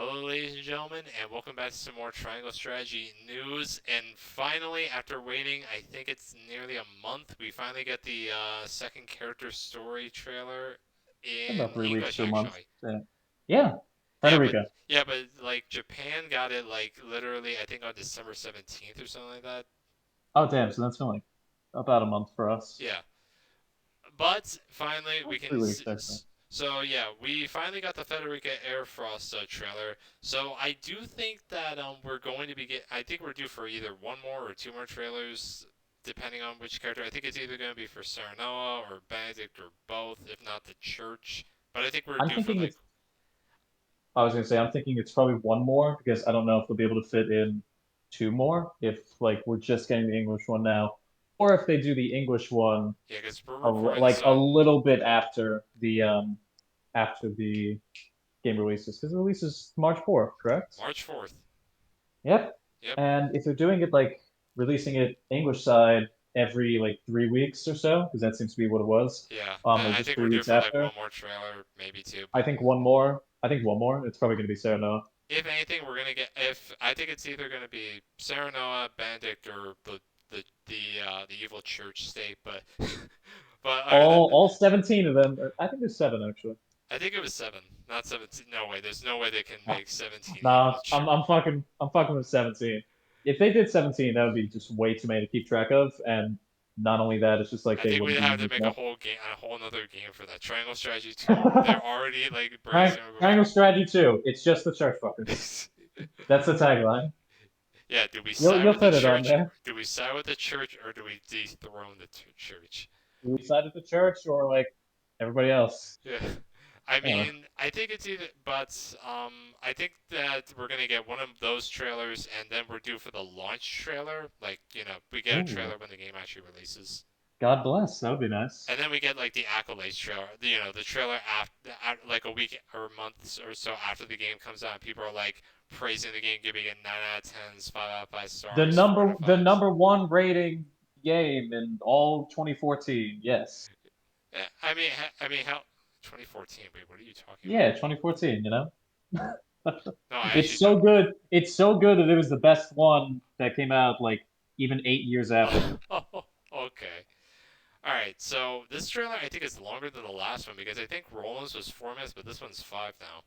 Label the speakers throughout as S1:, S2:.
S1: Hello, ladies and gentlemen, and welcome back to some more Triangle Strategy news. And finally, after waiting, I think it's nearly a month, we finally get the second character story trailer in
S2: About 3 weeks
S1: English,
S2: to a month.
S1: actually.
S2: Yeah,
S1: Yeah, but
S2: Federica.
S1: yeah, but like Japan got it like literally, I think on December 17th or something like that.
S2: Oh, damn. So that's been like about a month for us.
S1: Yeah, but finally we
S2: About
S1: can.
S2: 3 weeks, actually.
S1: So yeah, we finally got the Federica Airfrost trailer. So I do think that we're going to be get. I think we're due for either one more or two more trailers, depending on which character. I think it's either going to be for Serenoa or Benedict or both, if not the Church. But I think we're
S2: I'm
S1: due for
S2: thinking
S1: like.
S2: it's. I was gonna say I'm thinking it's probably one more because I don't know if they'll be able to fit in two more if like we're just getting the English one now, or if they do the English one
S1: Yeah, because we're
S2: a,
S1: recording this
S2: like a
S1: on
S2: little bit after the game releases because it releases March 4th, correct?
S1: March 4th.
S2: Yep.
S1: Yep.
S2: And if they're doing it like releasing it English side every like 3 weeks or so, because that seems to be what it was,
S1: Yeah,
S2: or
S1: I
S2: just
S1: think
S2: three
S1: we're due
S2: weeks
S1: for like
S2: after,
S1: one more trailer, maybe two.
S2: I
S1: But
S2: think one more. I think one more. It's probably going to be Sereno.
S1: if anything, we're gonna get. If I think it's either gonna be Serenoa, Benedict, or the evil church state. But but other than
S2: All 17 of them. I think there's seven actually.
S1: I think it was seven, not 17. No way. There's no way they can
S2: Ah,
S1: make 17
S2: nah,
S1: evil church.
S2: I'm fucking with 17. If they did 17, that would be just way too many to keep track of. And not only that, it's just like
S1: I
S2: they
S1: think we'd
S2: wouldn't be
S1: have to
S2: unique
S1: make
S2: enough.
S1: a whole another game for that. Triangle Strategy 2. They're already like brainstorming
S2: Triangle Strategy 2. It's just the church fuckers.
S1: before.
S2: That's the tagline.
S1: Yeah, do we
S2: You'll
S1: side
S2: you'll
S1: with the
S2: fit it on
S1: church?
S2: there.
S1: Do we side with the church, or do we dethrone the church?
S2: We side with the church or like everybody else.
S1: Yeah. I
S2: Yeah.
S1: mean, I think it's either, but I think that we're gonna get one of those trailers, and then we're due for the launch trailer. Like, we get a
S2: Oh,
S1: trailer when the game actually releases,
S2: God bless. That would be nice.
S1: and then we get like the accolades trailer. The trailer after, like a week or months or so after the game comes out, and people are like praising the game, giving it 9 out of 10s, 5 out of 5
S2: The
S1: stars, four out
S2: number
S1: of
S2: the
S1: fives.
S2: number one rating game in all 2014. Yes.
S1: Yeah, I mean, how 2014? Wait, what are you talking about?
S2: Yeah, 2014, you know?
S1: No, I actually
S2: It's
S1: don't.
S2: so good. It's so good that it was the best one that came out like even 8 years after.
S1: Oh, okay. All right, so this trailer I think is longer than the last one because I think Roland's was 4 minutes, but this one's five now.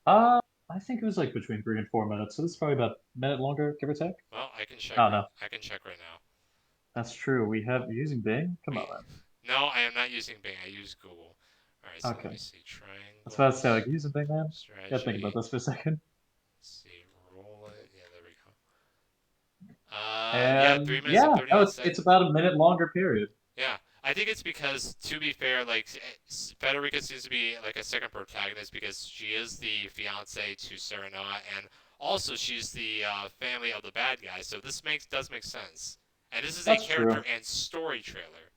S2: Uh, I think it was like between 3 and 4 minutes, so this is probably about a minute longer, give or take.
S1: Well, I can check
S2: Oh
S1: right.
S2: no,
S1: I can check right now.
S2: that's true. We have you're using Bing. Come on,
S1: We,
S2: man.
S1: no, I am not using Bing. I use Google. All right, so let
S2: Okay,
S1: me
S2: I
S1: see.
S2: was about to say like
S1: Triangles,
S2: you using Bing, man. Gotta think about
S1: strategy.
S2: this for a second.
S1: Let's see, Roland. Yeah, there we go. Yeah,
S2: And
S1: 3 minutes and
S2: yeah, no,
S1: 39
S2: it's
S1: seconds.
S2: about a minute longer period.
S1: Yeah, I think it's because, to be fair, like Federica seems to be like a second protagonist because she is the fiance to Serenoa, and also she's the family of the bad guy. So this does make sense, and this is a
S2: That's
S1: character
S2: true.
S1: and story trailer.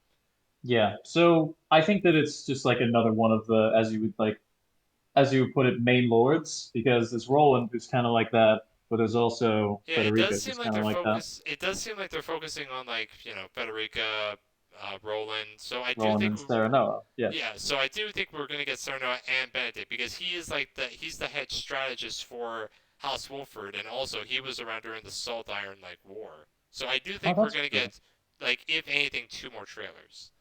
S2: Yeah. So I think that it's just like another one of the, as you would put it, main lords, because there's Roland who's kind of like that, but there's also
S1: Yeah, it does
S2: Federica
S1: seem
S2: who's
S1: like
S2: kind of like that.
S1: It does seem like they're focusing on like Federica, Roland. So I do
S2: Roland
S1: think
S2: and Serenoa.
S1: Yeah,
S2: Yes.
S1: so I do think we're gonna get Serno and Benedict because he's the head strategist for House Wolford, and also he was around during the Salt Iron like War. So I do
S2: Oh,
S1: think we're
S2: that's
S1: gonna
S2: true.
S1: get like if anything two more trailers.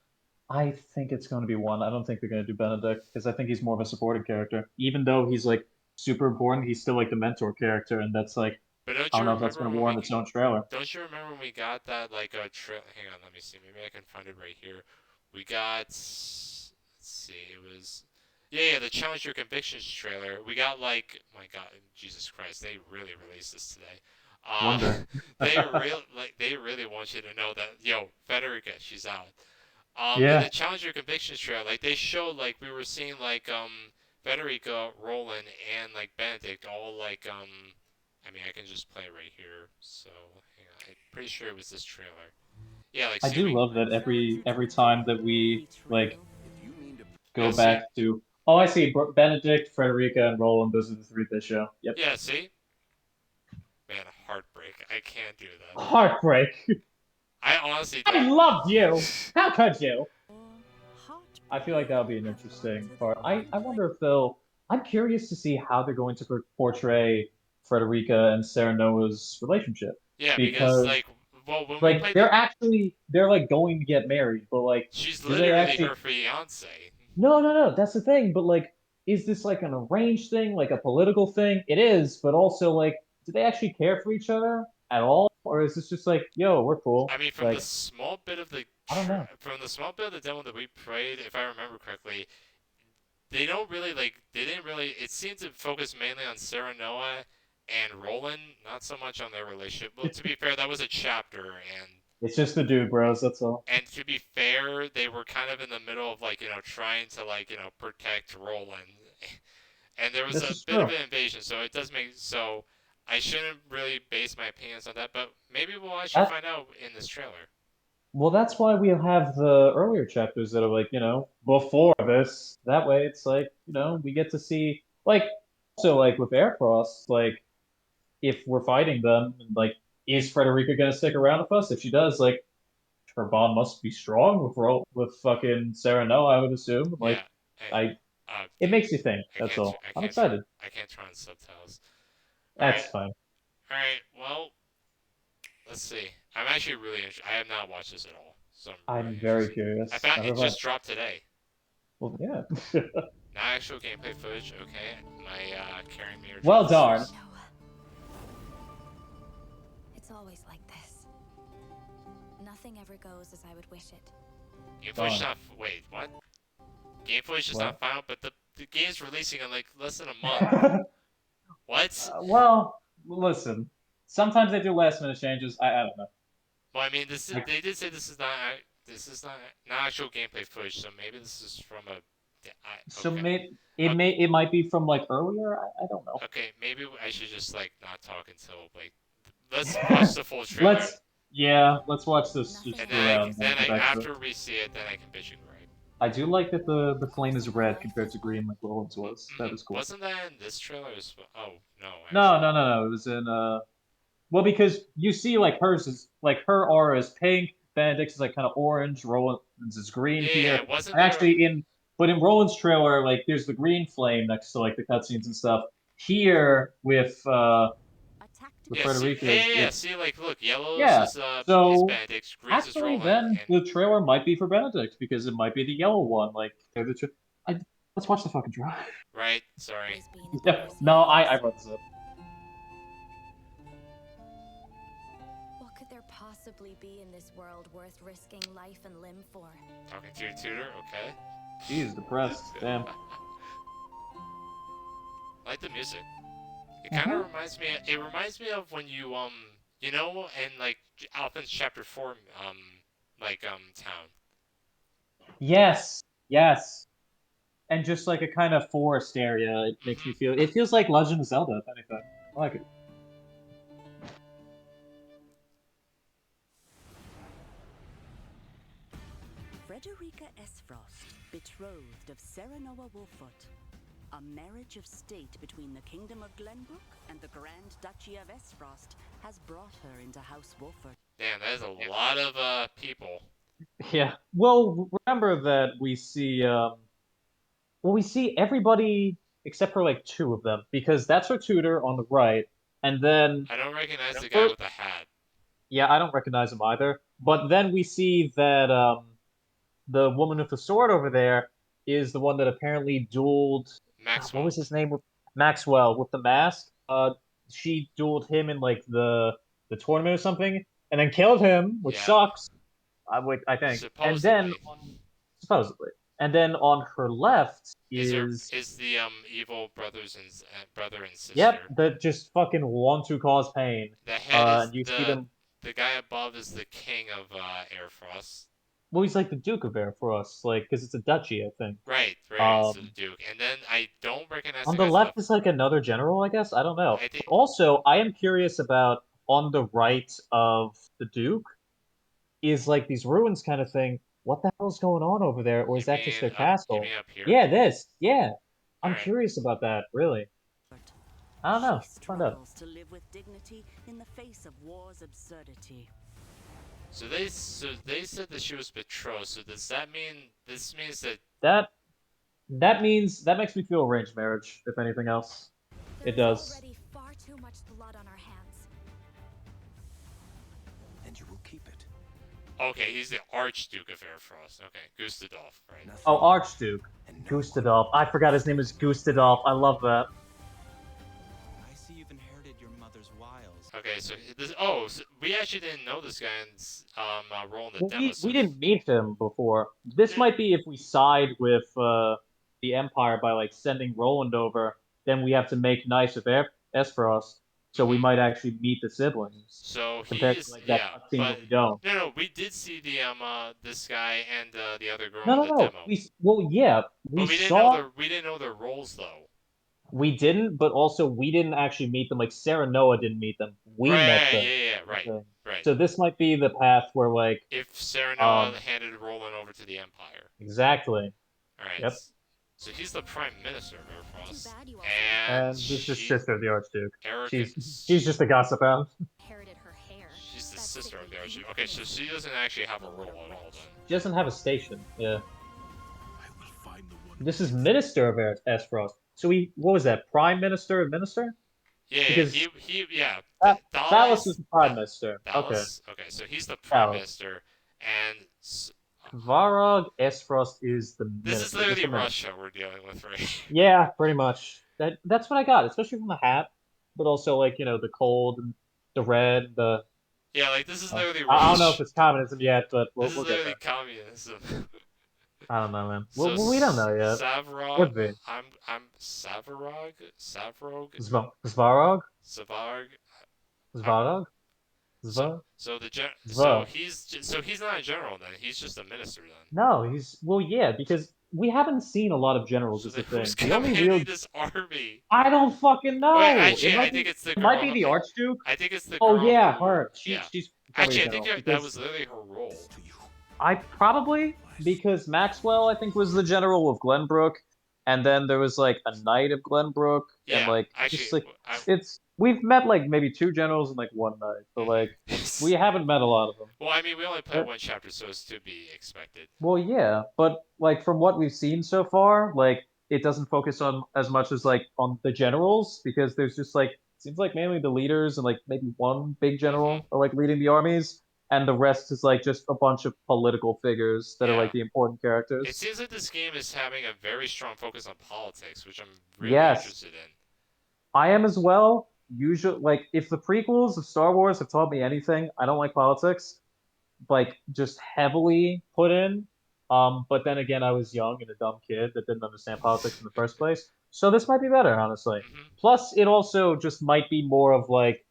S2: I think it's going to be one. I don't think they're going to do Benedict because I think he's more of a supporting character. Even though he's like super important, he's still like the mentor character, and that's like
S1: But don't
S2: I
S1: you
S2: don't know if that's
S1: remember
S2: going to
S1: when we
S2: warrant its own trailer.
S1: don't you remember when we got that like a trail? Hang on, let me see. Maybe I can find it right here. We got let's see, it was yeah, the Challenge Your Convictions trailer. We got like my God, Jesus Christ, they really released this today. Uh,
S2: Wonder.
S1: they really want you to know that Federica, she's out. In the
S2: Yeah.
S1: Challenge Your Convictions trailer, like they showed like we were seeing like Federica, Roland, and like Benedict all like I mean I can just play it right here. So hang on, I'm pretty sure it was this trailer. Yeah, like
S2: I
S1: see
S2: do
S1: we
S2: love that every time that we like
S1: yeah
S2: go
S1: see
S2: back to. Oh, I see. Benedict, Frederica, and Roland. Those are the three they show. Yep.
S1: yeah see man heartbreak. I can't do that.
S2: Heartbreak.
S1: I honestly
S2: I
S1: don't.
S2: loved you. How could you? I feel like that'll be an interesting part. I wonder if they'll. I'm curious to see how they're going to portray Frederica and Serenoa's relationship
S1: Yeah, because
S2: because
S1: like, well, when we
S2: like
S1: played the,
S2: they're like going to get married, but like
S1: she's
S2: do they
S1: literally her
S2: actually
S1: fiance.
S2: no, that's the thing, but like is this like an arranged thing, like a political thing? It is, but also like do they actually care for each other at all? Or is this just like, yo, we're cool?
S1: I mean, from the
S2: Like,
S1: small bit of the
S2: I don't know.
S1: from the small bit of the demo that we played, if I remember correctly, they don't really like. They didn't really. It seemed to focus mainly on Sarah Noah and Roland, not so much on their relationship. Well, to be fair, that was a chapter,
S2: It's just the dude bros, that's all.
S1: and to be fair, they were kind of in the middle of like trying to like protect Roland, and there was
S2: This
S1: a
S2: is
S1: bit of
S2: true.
S1: an invasion, so it does make so. I shouldn't really base my opinions on that, but maybe we'll actually
S2: That
S1: find out in this trailer.
S2: Well, that's why we have the earlier chapters that are like, before this. That way it's like, we get to see like also like with Airfrost, like if we're fighting them, like is Frederica gonna stick around with us? If she does, like her bond must be strong with fucking Sarah No, I would assume.
S1: Yeah,
S2: Like
S1: and
S2: I it
S1: dude,
S2: makes you think, that's all. I'm excited.
S1: I can't turn on subtitles. All right,
S2: That's fine.
S1: all right. Well, let's see. I'm actually really interested. I have not watched this at all, so I'm really
S2: I'm very
S1: interested. I
S2: curious.
S1: found it
S2: Never mind.
S1: just dropped today.
S2: Well, yeah.
S1: Not actual gameplay footage. Okay, my carrying mirror
S2: Well
S1: drops.
S2: darn.
S3: Noah, it's always like this. Nothing ever goes as I would wish it.
S1: Game footage
S2: Darn.
S1: not. Wait, what? Game footage is
S2: What?
S1: not final, but the game's releasing in like less than a month. What?
S2: Well, listen. Sometimes they do last minute changes. I don't know.
S1: Well, I mean, this is,
S2: Like,
S1: they did say this is not actual gameplay footage, so maybe this is from a.
S2: so
S1: Okay.
S2: it might be from like earlier. I don't know.
S1: Okay, maybe I should just like not talk until like let's watch the full trailer,
S2: Let's let's watch this
S3: Nothing
S2: just
S1: and
S3: ever
S2: throughout and
S3: goes
S2: then
S1: then
S2: get
S1: I
S3: as I
S2: back to
S3: wish
S2: it.
S1: after
S3: it.
S1: we see it, then I can bitch and gripe.
S2: I do like that the
S3: Of
S2: flame
S3: course,
S2: is
S3: in my
S2: red
S3: life
S2: compared
S3: there's
S2: to
S3: a
S2: green like Roland's was. That was cool.
S1: Wasn't that in this trailer as well? Oh no,
S2: No,
S1: actually.
S2: no, no, no. It was in well because you see like hers is like her aura is pink, Benedict's is like kind of orange, Roland's is green
S1: Yeah,
S2: here.
S1: wasn't
S2: And
S1: there?
S2: actually in Roland's trailer, like there's the green flame next to like the cutscenes and stuff. Here
S3: a
S2: with
S3: tactical
S1: Yeah, see,
S2: Frederica,
S3: choice.
S1: yeah.
S2: it's
S1: See, like, look, yellows
S2: yeah.
S1: is
S2: So
S1: Benedict, greens is
S2: actually,
S1: Roland,
S2: then
S1: and
S2: the trailer might be for Benedict because it might be the yellow one. Like they're the I, let's watch the fucking trailer.
S1: right. Sorry.
S3: Always been at the
S2: Yeah,
S3: mercy
S2: no,
S3: of
S2: I
S3: others.
S2: brought this up.
S3: What could there possibly be in this world worth risking life and limb for?
S1: Talking to your tutor, okay.
S2: Jeez, depressed. Damn.
S1: I like the music. It kind
S2: Hmm.
S1: of reminds me. It reminds me of when in like Alpha's Chapter 4, town.
S2: Yes, yes, and just like a kind of forest area, it makes me
S1: Mm-hmm.
S2: feel. It feels like Legend of Zelda, if anything. I like it.
S4: Frederica Aesfrost, betrothed of Serenoa Wolffoot. A marriage of state between the Kingdom of Glenbrook and the Grand Duchy of Aesfrost has brought her into House Wolffoot.
S1: Damn, that is a lot of people.
S2: Yeah. Well, remember that we see everybody except for like two of them because that's her tutor on the right, and then
S1: I don't recognize the guy
S2: first,
S1: with the hat.
S2: yeah, I don't recognize him either. But then we see that the woman with the sword over there is the one that apparently dueled. God, what
S1: Maxwell.
S2: was his name? Maxwell with the mask. She dueled him in like the tournament or something, and then killed him, which
S1: Yeah,
S2: sucks. I think. And then
S1: supposedly.
S2: on supposedly, and then on her left
S1: Is there
S2: is
S1: is the evil brothers and brother and
S2: yep,
S1: sister?
S2: that just fucking want to cause pain.
S1: The head is
S2: And you see them.
S1: the guy above is the king of Airfrost.
S2: Well, he's like the Duke of Air for us, like because it's a duchy, I think.
S1: Right, right. So the
S2: Um,
S1: Duke, and then I don't recognize
S2: On
S1: the
S2: the
S1: guy to the.
S2: left is like another general, I guess. I don't know.
S1: I think
S2: Also, I am curious about on the right of the Duke is like these ruins kind of thing. What the hell's going on over there? Or is that just their
S1: you
S2: castle?
S1: mean up here?
S2: Yeah, this. Yeah.
S1: All
S2: I'm
S1: right.
S2: curious about that, really. I don't know.
S4: She
S2: Let's find out.
S4: struggles to live with dignity in the face of war's absurdity.
S1: So they said that she was betrothed. So does that mean this means that
S2: That That makes me feel arranged marriage, if anything else. It
S3: There is
S2: does.
S3: already far too much blood on our hands.
S5: And you will keep it.
S1: Okay, he's the Archduke of Airfrost. Okay, Gustadolf, right?
S5: Nothing.
S2: Oh, Archduke.
S5: And no one.
S2: Gustadolf. I forgot his name is Gustadolf. I love that.
S6: I see you've inherited your mother's wiles.
S1: Okay, so this. Oh, so we actually didn't know this guy's role in the
S2: Well,
S1: demo.
S2: we didn't meet him before. This might be if we side with the Empire by like sending Roland over, then we have to make nice with Aesfrost, so we
S1: Mhm.
S2: might actually meet the siblings.
S1: So
S2: Compared
S1: he's
S2: to like that
S1: yeah,
S2: cutscene where
S1: but
S2: we don't.
S1: no, we did see the this guy and the other girl
S2: No,
S1: in
S2: no,
S1: the
S2: no.
S1: demo,
S2: Well, yeah, we
S1: but
S2: saw.
S1: we didn't know their roles though.
S2: We didn't, but also we didn't actually meet them. Like Sarah Noah didn't meet them. We met
S1: Right?
S2: them.
S1: Yeah,
S2: I
S1: right,
S2: think.
S1: right.
S2: So this might be the path where like
S1: If Serenoa
S2: um
S1: handed Roland over to the Empire.
S2: exactly.
S1: All right.
S2: Yep.
S1: So he's the Prime Minister of Airfrost,
S3: Too bad you also
S1: and
S2: And this is
S1: she,
S2: sister of the Archduke.
S1: Erica.
S2: She's just a gossip hound.
S3: inherited her hair.
S1: She's the
S3: That's
S1: sister of
S3: sickly
S1: the Archduke.
S3: pink
S1: Okay, so
S3: face.
S1: she doesn't actually have a role at all then.
S2: She doesn't have a station. Yeah.
S5: I will find the one.
S2: This is Minister of Aesfrost. So what was that? Prime Minister of Minister?
S1: Yeah,
S2: Because
S1: yeah.
S2: Thalos is the Prime Minister. Okay.
S1: Dallas. Okay, so he's the Prime
S2: Thalos.
S1: Minister, and
S2: Varog Aesfrost is the
S1: this
S2: Minister.
S1: is literally
S2: just the minister.
S1: Russia we're dealing with, right?
S2: Yeah, pretty much. That's what I got, especially from the hat, but also like the cold and the red.
S1: Yeah, like this is literally
S2: I don't know if
S1: Russia.
S2: it's communism yet, but
S1: This is
S2: we'll get
S1: literally
S2: there.
S1: communism.
S2: I don't know, man.
S1: So
S2: We don't know yet.
S1: Savrog,
S2: Could be.
S1: I'm Savrog,
S2: Svarog?
S1: Savarg.
S2: Svarog?
S1: So
S2: Zva.
S1: so he's not a general then. He's just a minister then.
S2: No, yeah, because we haven't seen a lot of generals
S1: So
S2: is the
S1: then
S2: thing.
S1: who's
S2: The only
S1: commanding
S2: real
S1: this army?
S2: I don't fucking know.
S1: Wait, actually, I think it's the
S2: It might
S1: girl.
S2: be the Archduke.
S1: I think it's the
S2: Oh
S1: girl.
S2: yeah,
S1: who-
S2: her.
S1: Yeah.
S2: She's probably
S1: Actually,
S2: a
S1: I think
S2: general,
S1: that
S2: because
S1: was literally her role.
S5: To you.
S2: I probably because Maxwell I think was the general of Glenbrook, and then there was like a knight of Glenbrook, and
S1: Yeah,
S2: like
S1: actually,
S2: just like we've met like maybe two generals and like one knight, but like we haven't met a lot of them.
S1: Well, I mean, we only played one chapter, so it's to be expected.
S2: Well, yeah, but like from what we've seen so far, like it doesn't focus on as much as like on the generals because there's just like seems like mainly the leaders and like maybe one big general are like leading the armies, and the rest is like just a bunch of political figures that are
S1: Yeah.
S2: like the important characters.
S1: It seems like this game is having a very strong focus on politics, which I'm really
S2: Yes.
S1: interested in.
S2: I am as well. Usually, like if the prequels of Star Wars have taught me anything, I don't like politics. Like just heavily put in. But then again, I was young and a dumb kid that didn't understand politics in the first place. So this might be better, honestly.
S1: Mhm.
S2: Plus, it also just might be more of like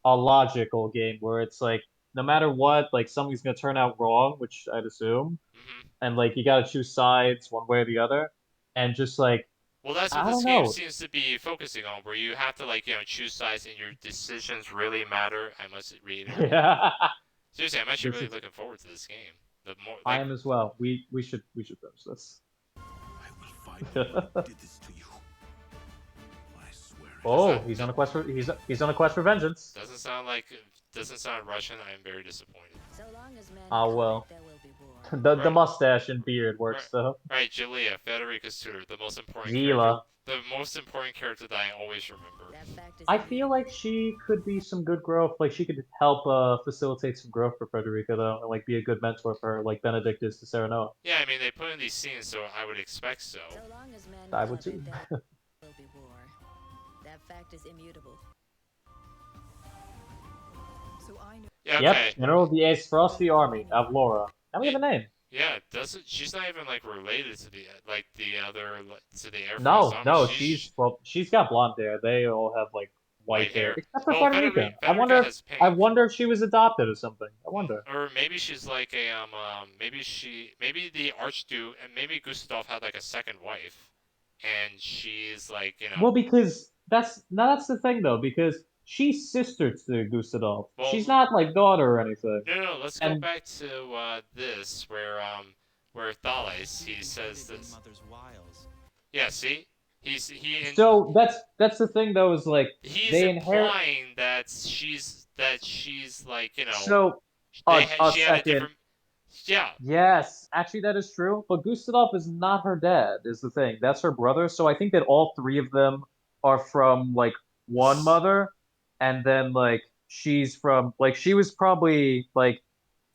S2: a logical game where it's like no matter what, like something's gonna turn out wrong, which I'd assume,
S1: Mhm.
S2: and like you gotta choose sides one way or the other, and just like
S1: Well, that's
S2: I
S1: what this
S2: don't
S1: game
S2: know.
S1: seems to be focusing on, where you have to choose sides and your decisions really matter. I must reiterate.
S2: Yeah.
S1: Seriously, I'm actually
S2: This
S1: really
S2: is-
S1: looking forward to this game. The more
S2: I
S1: like,
S2: am as well. We should finish this.
S5: I will find the one who did this to you. I swear it.
S2: Oh, he's on a quest for he's on a quest for vengeance.
S1: doesn't sound Russian. I am very disappointed.
S4: So long as men
S2: Ah,
S4: covet,
S2: well.
S4: there will be war.
S2: The
S1: Right.
S2: mustache and beard works though.
S1: All right, Jalea, Federica's tutor, the most important
S2: Zila.
S1: the most important character that I always remember.
S4: That fact is
S2: I feel like she could be some good growth. Like she could help facilitate some growth for Frederica though, and like be a good mentor for her, like Benedict is to Sarah Noah.
S1: Yeah, I mean they put in these scenes, so I would expect so.
S4: So long as men
S2: I would
S4: covet,
S2: too.
S4: there will be war. That fact is immutable.
S3: So I know.
S1: Yeah,
S2: Yep,
S1: okay.
S2: General of the Aesfrost Army, Avlora. Now we have a name.
S1: Yeah, doesn't she's not even related to the other to the Air
S2: No,
S1: Force
S2: no,
S1: She's
S2: she's got blonde hair. They all have like white hair, except for
S1: Oh,
S2: Frederica.
S1: Federica has pink.
S2: I wonder if she was adopted or something. I wonder.
S1: Or maybe she's like a maybe the Archduke and maybe Gustav had like a second wife, and she's like
S2: Well, because that's the thing though, because she's sister to Gustadolf.
S1: Well,
S2: She's not like daughter or anything.
S1: no. Let's go
S2: And-
S1: back to this where Thales he says
S6: Inherited your
S1: this.
S6: mother's wiles.
S1: Yeah, see,
S2: So that's the thing though, is like
S1: he's
S2: they inherit.
S1: implying that she's like
S2: So
S1: they
S2: a
S1: she had a
S2: second.
S1: different Yeah.
S2: Yes, actually that is true. But Gustave is not her dad, is the thing. That's her brother. So I think that all three of them are from like one mother, and then like she's from like she was probably like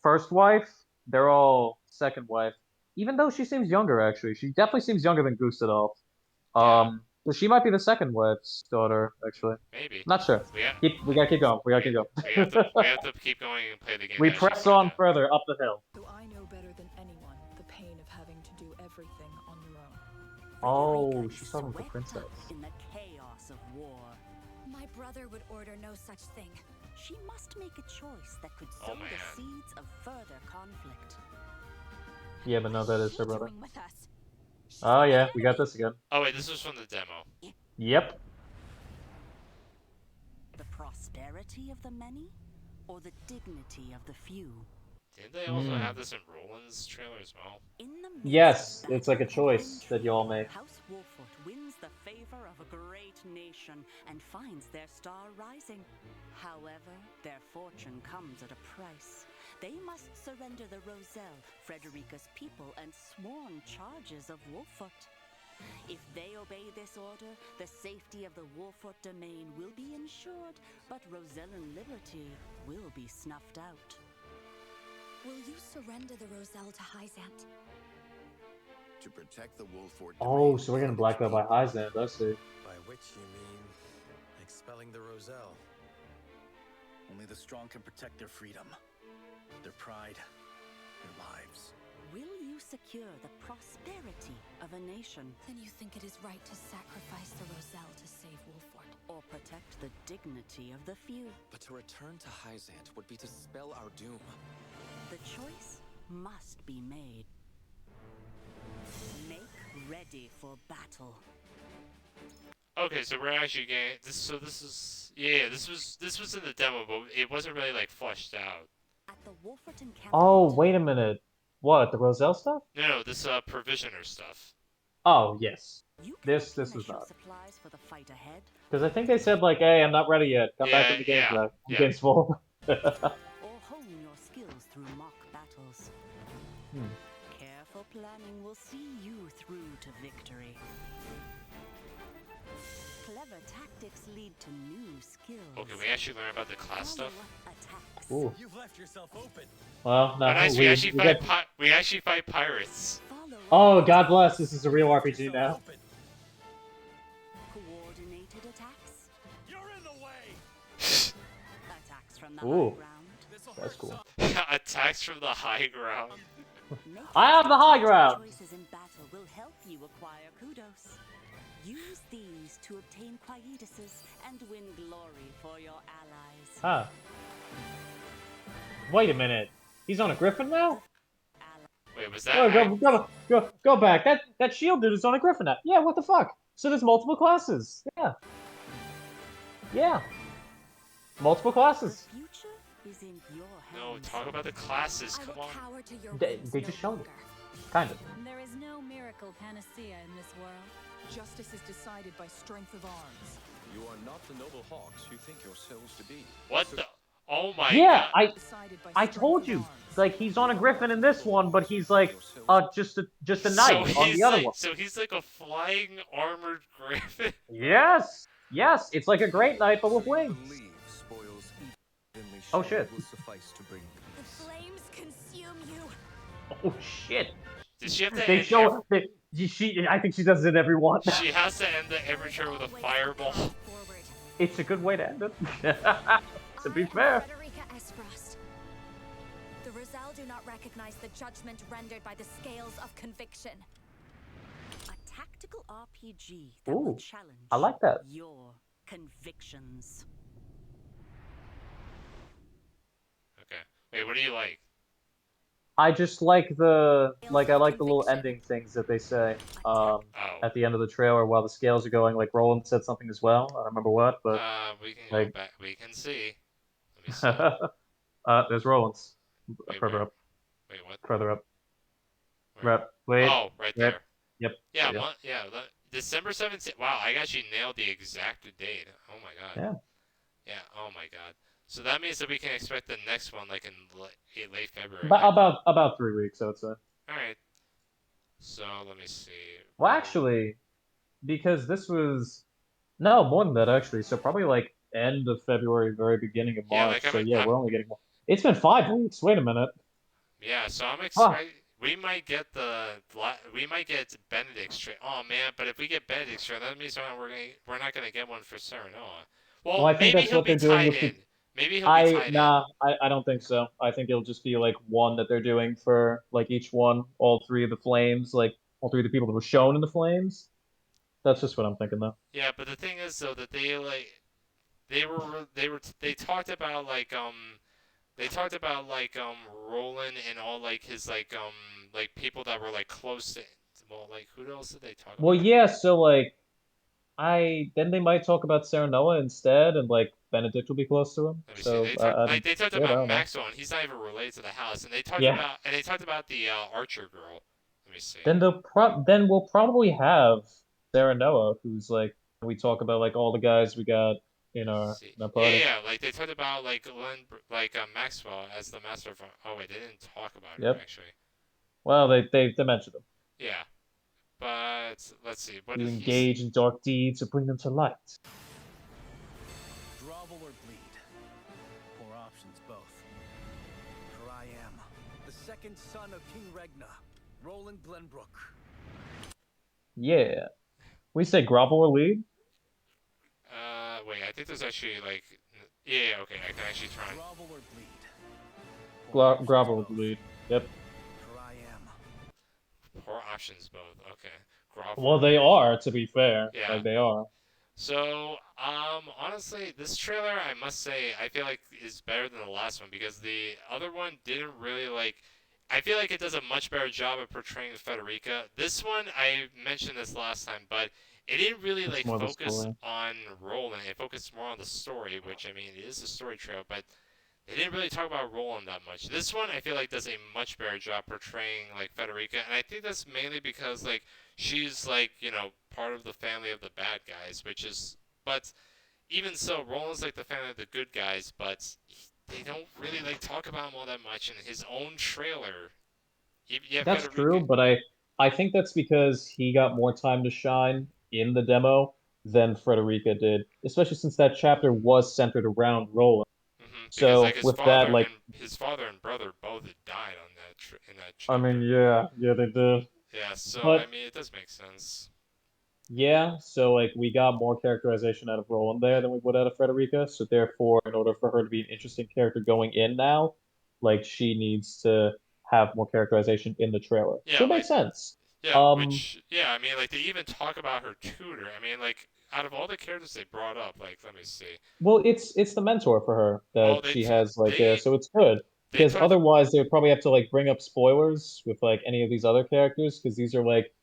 S2: first wife. They're all second wife. Even though she seems younger, actually, she definitely seems younger than Gustave.
S1: Yeah.
S2: So she might be the second wife's daughter, actually.
S1: Maybe.
S2: Not sure.
S1: We got.
S2: We gotta keep going. We gotta
S1: We,
S2: keep
S1: we have to.
S2: going.
S1: We have to keep going and play the game
S2: We
S1: to actually
S2: press
S1: find
S2: on
S1: out.
S2: further up the hill.
S7: So I know better than anyone the pain of having to do everything on your own.
S2: Oh,
S4: Frederica
S2: she's
S4: is
S2: talking with the
S4: swept
S2: princess.
S4: up in the chaos of war.
S3: My brother would order no such thing.
S4: She must make a choice that could
S1: Oh,
S4: sow
S1: man.
S4: the seeds of further conflict.
S2: Yeah, but no, that is
S3: What's
S2: her
S3: she
S2: brother.
S3: doing with us? She's
S2: Oh
S3: an
S2: yeah, we got
S3: enemy.
S2: this again.
S1: Oh wait, this was from the demo.
S2: Yep.
S4: The prosperity of the many, or the dignity of the few?
S1: Didn't they also
S2: Mm.
S1: have this in Roland's trailer as well?
S4: In the midst
S2: Yes,
S4: of
S2: it's like a
S4: battle and
S2: choice that you all make.
S4: House Wolffoot wins the favor of a great nation and finds their star rising. However, their fortune comes at a price. They must surrender the Roselle, Frederica's people, and sworn charges of Wolffoot. If they obey this order, the safety of the Wolffoot domain will be ensured, but Rosellan liberty will be snuffed out.
S3: Will you surrender the Roselle to Hyzant?
S5: To protect the Wolford
S2: Oh,
S5: domain
S2: so we're getting
S5: and its
S2: blacked out by
S5: people.
S2: Hyzant, I see.
S8: By which you mean expelling the Roselle.
S9: Only the strong can protect their freedom, their pride, their lives.
S4: Will you secure the prosperity of a nation,
S3: Then you think it is right to sacrifice the Roselle to save Wolford?
S4: or protect the dignity of the few?
S6: But to return to Hyzant would be to spell our doom.
S4: The choice must be made. Make ready for battle.
S1: Okay, so we're actually getting this. So this is this was in the demo, but it wasn't really like fleshed out.
S4: At the Wolford encampment.
S2: Oh, wait a minute. What, the Roselle stuff?
S1: No, this provisioner stuff.
S2: Oh, yes.
S4: You can
S2: This
S4: replenish
S2: was
S4: your
S2: not.
S4: supplies for the fight ahead,
S2: Because I think they said, like, hey, I'm not ready yet. Come back
S1: Yeah,
S2: when the game's
S1: yeah,
S2: back.
S1: yeah.
S2: Game's full.
S4: or hone your skills through mock battles. Careful planning will see you through to victory. Clever tactics lead to new skills.
S1: Okay, we actually learn about the class stuff.
S4: Follow-up attacks.
S2: Ooh.
S8: You've left yourself open.
S2: Well, no,
S1: Oh, nice. We actually
S2: we
S1: fight.
S2: got-
S1: We actually fight pirates.
S4: Follow-up
S2: Oh, God
S4: attacks.
S2: bless, this is a real RPG now.
S8: Open.
S4: Coordinated attacks.
S8: You're in the way.
S4: Attacks from the
S2: Ooh.
S4: high ground.
S8: This'll
S2: That's
S8: hurt
S2: cool.
S8: some.
S1: Attacks from the high ground.
S4: Making
S2: I have the high
S4: strategic
S2: ground.
S4: Choices in battle will help you acquire kudos. Use these to obtain quietuses and win glory for your allies.
S2: Huh. Wait a minute. He's on a griffin now?
S1: Wait, was that?
S2: Oh, go back. That shield dude is on a griffin now. Yeah, what the fuck? So there's multiple classes. Yeah. Yeah. Multiple
S4: The
S2: classes.
S4: future is in your
S1: No,
S4: hands.
S1: talk about the classes.
S3: I
S1: Come
S3: will
S1: on.
S3: cower to your
S2: They-
S3: whims
S2: they
S3: no
S2: just showed it.
S3: longer.
S2: Kind of.
S7: There is no miracle panacea in this world. Justice is decided by strength of arms.
S10: You are not the noble hawks you think yourselves to be.
S1: What the? Oh my
S2: Yeah,
S1: god.
S7: Decided by
S2: I
S7: strength
S2: told
S7: of
S2: you.
S7: arms.
S2: Like he's on a griffin in this one, but he's like just a
S1: So
S2: knight on
S1: he's
S2: the other
S1: like,
S2: one.
S1: so he's like a flying armored griffin.
S2: Yes. Yes, it's like a great knight but with
S10: So you
S2: wings.
S10: believe spoils evenly
S2: Oh,
S10: shared
S2: shit.
S10: will suffice to bring
S3: The
S10: peace.
S3: flames consume you.
S2: Oh shit.
S1: Did she have to
S2: They
S1: end
S2: show she I think she does it every one.
S1: She has to end every turn with a
S3: Always
S1: fireball.
S3: path forward.
S2: It's a good way to end it. To be
S3: I am
S2: fair.
S3: Frederica Aesfrost. The Roselle do not recognize the judgment rendered by the scales of conviction.
S4: A tactical RPG that will
S2: Ooh,
S4: challenge
S2: I like that.
S4: your convictions.
S1: Okay. Wait, what do you like?
S2: I just like the I like the little ending things that they say
S1: Oh.
S2: at the end of the trailer while the scales are going. Like Roland said something as well. I don't remember what, but
S1: We can
S2: like-
S1: go back. We can see. Let me see.
S2: there's Roland's
S1: Wait,
S2: further
S1: where?
S2: up,
S1: Wait, what?
S2: further up.
S1: Where?
S2: Right, wait.
S1: Oh, right
S2: Yep.
S1: there.
S2: Yep.
S1: Yeah,
S2: Yep.
S1: yeah. December 17th. Wow, I actually nailed the exact date. Oh my god.
S2: Yeah.
S1: Yeah. Oh my god. So that means that we can expect the next one like in late February.
S2: About 3 weeks, I would say.
S1: All right. So let me see.
S2: Well, actually, because this was no more than that actually. So probably like end of February, very beginning of
S1: Yeah, like
S2: March. So yeah,
S1: I'm
S2: we're only getting. It's been 5 weeks. Wait a minute.
S1: yeah. So I'm
S2: Huh.
S1: expect we might get we might get Benedict's trailer. Oh man, but if we get Benedict's trailer, that means we're not gonna get one for Serenoa.
S2: Well,
S1: Well,
S2: I think
S1: maybe
S2: that's
S1: he'll
S2: what
S1: be
S2: they're doing
S1: tied
S2: with
S1: in.
S2: the.
S1: Maybe he'll be tied in.
S2: I don't think so. I think it'll just be like one that they're doing for like each one, all three of the flames, like all three of the people that were shown in the flames. That's just what I'm thinking though.
S1: Yeah, but the thing is though that they talked about Roland and all like his like people that were like close to, well, like who else did they talk
S2: Well,
S1: about?
S2: yeah. So like, I then they might talk about Serenoa instead, and like Benedict will be close to him.
S1: Let me see.
S2: So I don't.
S1: They talked
S2: Weird. I
S1: about
S2: don't know.
S1: Maxwell, and he's not even related to the house. And
S2: Yeah.
S1: they talked about the Archer girl. Let me see.
S2: Then we'll probably have Sarah Noah, who's like we talk about like all the guys we got in our
S1: See.
S2: party.
S1: Yeah. Like they talked about like Maxwell as the master of. Oh wait, they didn't talk about her
S2: Yep.
S1: actually.
S2: Well, they mentioned him.
S1: Yeah. But let's see. What
S2: You
S1: did he say?
S2: engage in dark deeds to bring them to light.
S9: Grovel or bleed. Poor options both. For I am the second son of King Regna, Roland Glenbrook.
S2: Yeah. We say grovel or lead.
S1: Wait. I think there's actually like. Yeah. Okay. I can actually try.
S9: Grovel or bleed. Poor options
S2: Grovel or
S9: both.
S2: lead. Yep.
S9: For I am.
S1: Poor options both. Okay. Grovel
S2: Well,
S1: or
S2: they
S1: bleed.
S2: are, to be fair.
S1: Yeah.
S2: Like they are.
S1: So, honestly, this trailer, I must say, I feel like is better than the last one because the other one didn't really like. I feel like it does a much better job of portraying Federica. This one, I mentioned this last time, but it didn't really
S2: It's
S1: like
S2: more the
S1: focus
S2: story.
S1: on Roland. It focused more on the story, which I mean, it is a story trail, but they didn't really talk about Roland that much. This one, I feel like, does a much better job portraying like Federica, and I think that's mainly because like she's like part of the family of the bad guys, which is, but even so, Roland's like the family of the good guys, but they don't really like talk about him all that much in his own trailer. Yeah,
S2: That's
S1: Federica.
S2: true, but I think that's because he got more time to shine in the demo than Frederica did, especially since that chapter was centered around Roland.
S1: Because like
S2: So with that, like,
S1: his father and brother both had died on in that
S2: I mean,
S1: chapter.
S2: yeah, they did.
S1: Yeah, so I
S2: But
S1: mean, it does make sense.
S2: yeah, so like we got more characterization out of Roland there than we would out of Frederica. So therefore, in order for her to be an interesting character going in now, like she needs to have more characterization in the trailer.
S1: Yeah,
S2: So it
S1: like
S2: makes sense.
S1: yeah,
S2: Um,
S1: which yeah, I mean, like they even talk about her tutor. I mean, like out of all the characters they brought up, like let me see.
S2: well, it's the mentor for her
S1: Well,
S2: that she has like there, so it's good.
S1: they
S2: Because
S1: talked.
S2: otherwise, they would probably have to like bring up spoilers with like any of these other characters, because these are like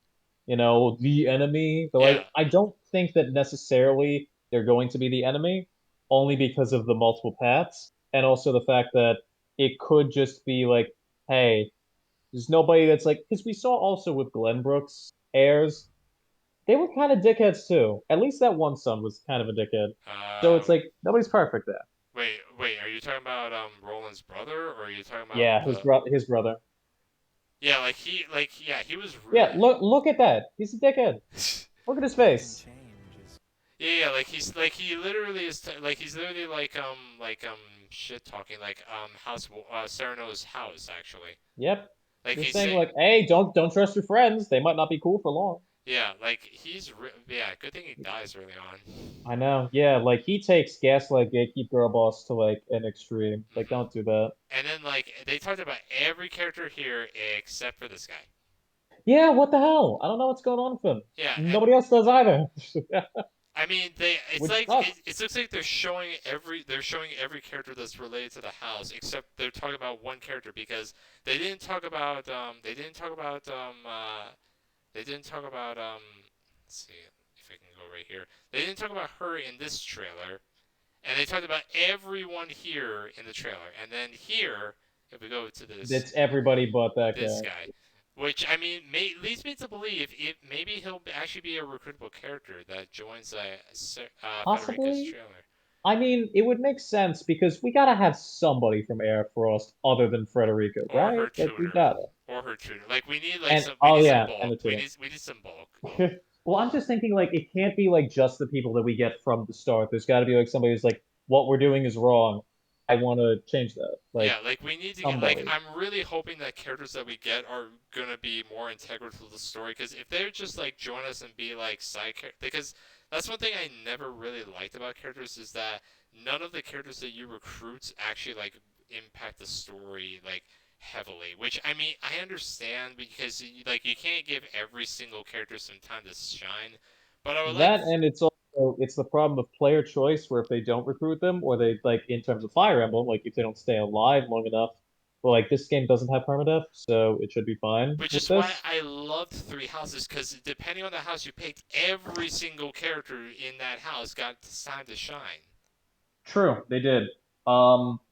S2: the enemy. But
S1: Yeah,
S2: like, I don't think that necessarily they're going to be the enemy, only because of the multiple paths, and also the fact that it could just be like, hey, there's nobody that's like, because we saw also with Glenbrook's heirs, they were kind of dickheads too. At least that one son was kind of a dickhead. So it's like nobody's perfect there.
S1: wait. Are you talking about Roland's brother, or are you talking about
S2: Yeah,
S1: the?
S2: his brother.
S1: Yeah, yeah, he was
S2: Yeah,
S1: really.
S2: look at that. He's a dickhead. Look at his face.
S1: Yeah, like he literally is like he's literally shit talking like house Sereno's house actually.
S2: Yep.
S1: Like
S2: He's
S1: he's
S2: saying
S1: saying
S2: like, hey, don't trust your friends. They might not be cool for long.
S1: yeah, like yeah, good thing he dies early on.
S2: I know. Yeah, like he takes gaslight gatekeep girl boss to like an extreme. Like, don't do that.
S1: And then like they talked about every character here except for this guy.
S2: Yeah, what the hell? I don't know what's going on with him.
S1: Yeah, and
S2: Nobody else does either.
S1: I mean, it's
S2: Which
S1: like
S2: sucks.
S1: it looks like they're showing every character that's related to the house, except they're talking about one character because they didn't talk about they didn't talk about they didn't talk about let's see if I can go right here. They didn't talk about her in this trailer, and they talked about everyone here in the trailer, and then here if we go to
S2: It's everybody but that
S1: this
S2: guy.
S1: guy. Which I mean, leads me to believe maybe he'll actually be a recruitable character that joins Federica's
S2: Possibly.
S1: trailer.
S2: I mean, it would make sense because we gotta have somebody from Airfrost other than Frederica,
S1: or
S2: right?
S1: her
S2: Like we
S1: tutor,
S2: gotta.
S1: or her tutor. Like we need like
S2: And
S1: some we
S2: oh
S1: need some
S2: yeah, and
S1: bulk.
S2: the tutor.
S1: We need some bulk.
S2: Well, I'm just thinking like it can't be like just the people that we get from the start. There's got to be like somebody who's like, what we're doing is wrong. I want to change that. Like
S1: Yeah, like we need to get like
S2: somebody.
S1: I'm really hoping that characters that we get are gonna be more integral to the story. Because if they're just like join us and be like side characters, because that's one thing I never really liked about characters is that none of the characters that you recruit actually like impact the story like heavily. Which I mean I understand because like you can't give every single character some time to shine, but I would like
S2: That and it's also it's the problem of player choice where if they don't recruit them or they like in terms of Fire Emblem, like if they don't stay alive long enough, well, like this game doesn't have permadeath, so it should be fine
S1: which
S2: with
S1: is why
S2: this.
S1: I loved Three Houses, because depending on the house you picked, every single character in that house got time to shine.
S2: True, they did.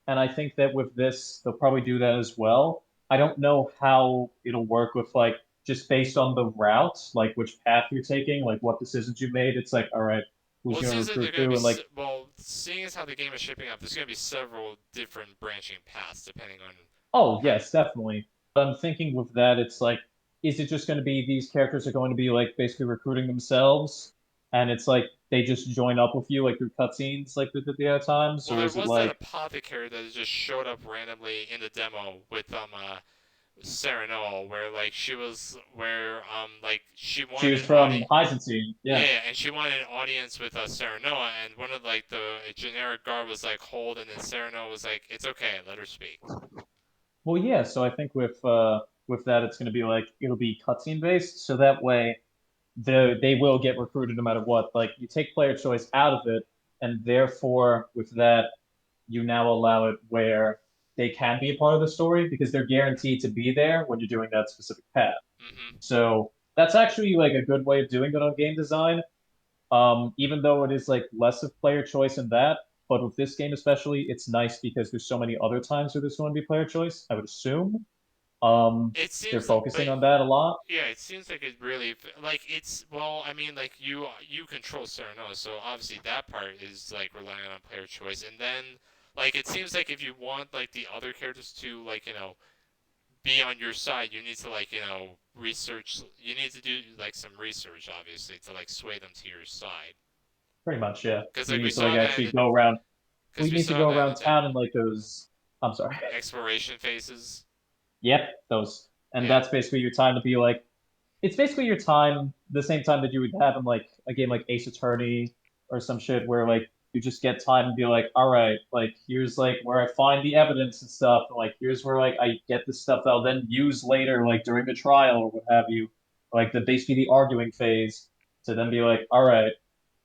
S2: And I think that with this, they'll probably do that as well. I don't know how it'll work with like just based on the routes, like which path you're taking, like what decisions you made. It's like, all right,
S1: Well,
S2: who's
S1: it
S2: gonna
S1: seems like they're
S2: recruit
S1: going to
S2: who,
S1: be,
S2: and like,
S1: well, seeing as how the game is shaping up, there's going to be several different branching paths depending on
S2: oh
S1: how.
S2: yes, definitely. But I'm thinking with that, it's like, is it just going to be these characters are going to be like basically recruiting themselves, and it's like they just join up with you like through cutscenes like they did the other times,
S1: Well,
S2: or
S1: there
S2: is it
S1: was that
S2: like
S1: apothecary that just showed up randomly in the demo with Sarah Noel, where like she was where like she
S2: she
S1: wanted
S2: was
S1: an
S2: from
S1: audience.
S2: Heisenstein? Yeah.
S1: Yeah, and she wanted an audience with Sarah Noah, and one of like the generic guard was like hold, and then Sarah Noah was like, "It's okay, let her speak."
S2: Well, yeah. So I think with that, it's going to be like it'll be cutscene based, so that way they will get recruited no matter what. Like you take player choice out of it, and therefore with that, you now allow it where they can be a part of the story because they're guaranteed to be there when you're doing that specific path.
S1: Mm-hmm.
S2: So that's actually like a good way of doing it on game design. Even though it is like less of player choice in that, but with this game especially, it's nice because there's so many other times where there's going to be player choice. I would assume.
S1: It
S2: They're
S1: seems, but
S2: focusing on that a lot.
S1: yeah, it seems like it really like it's well. I mean, like you control Sarah Noah, so obviously that part is like relying on player choice, and then like it seems like if you want like the other characters to like be on your side, you need to like research. You need to do like some research, obviously, to like sway them to your side.
S2: Pretty much, yeah.
S1: Because
S2: You
S1: like we
S2: need to like
S1: saw that in
S2: actually
S1: the
S2: go around.
S1: because
S2: We
S1: we
S2: need to
S1: saw
S2: go
S1: that in the
S2: around town in
S1: demo
S2: like those. I'm sorry.
S1: exploration phases.
S2: Yep, those. And
S1: Yeah.
S2: that's basically your time to be like. It's basically your time, the same time that you would have in like a game like Ace Attorney or some shit, where like you just get time and be like, all right, like here's like where I find the evidence and stuff, and like here's where like I get this stuff that I'll then use later, like during the trial or what have you, like the basically the arguing phase, to then be like, all right,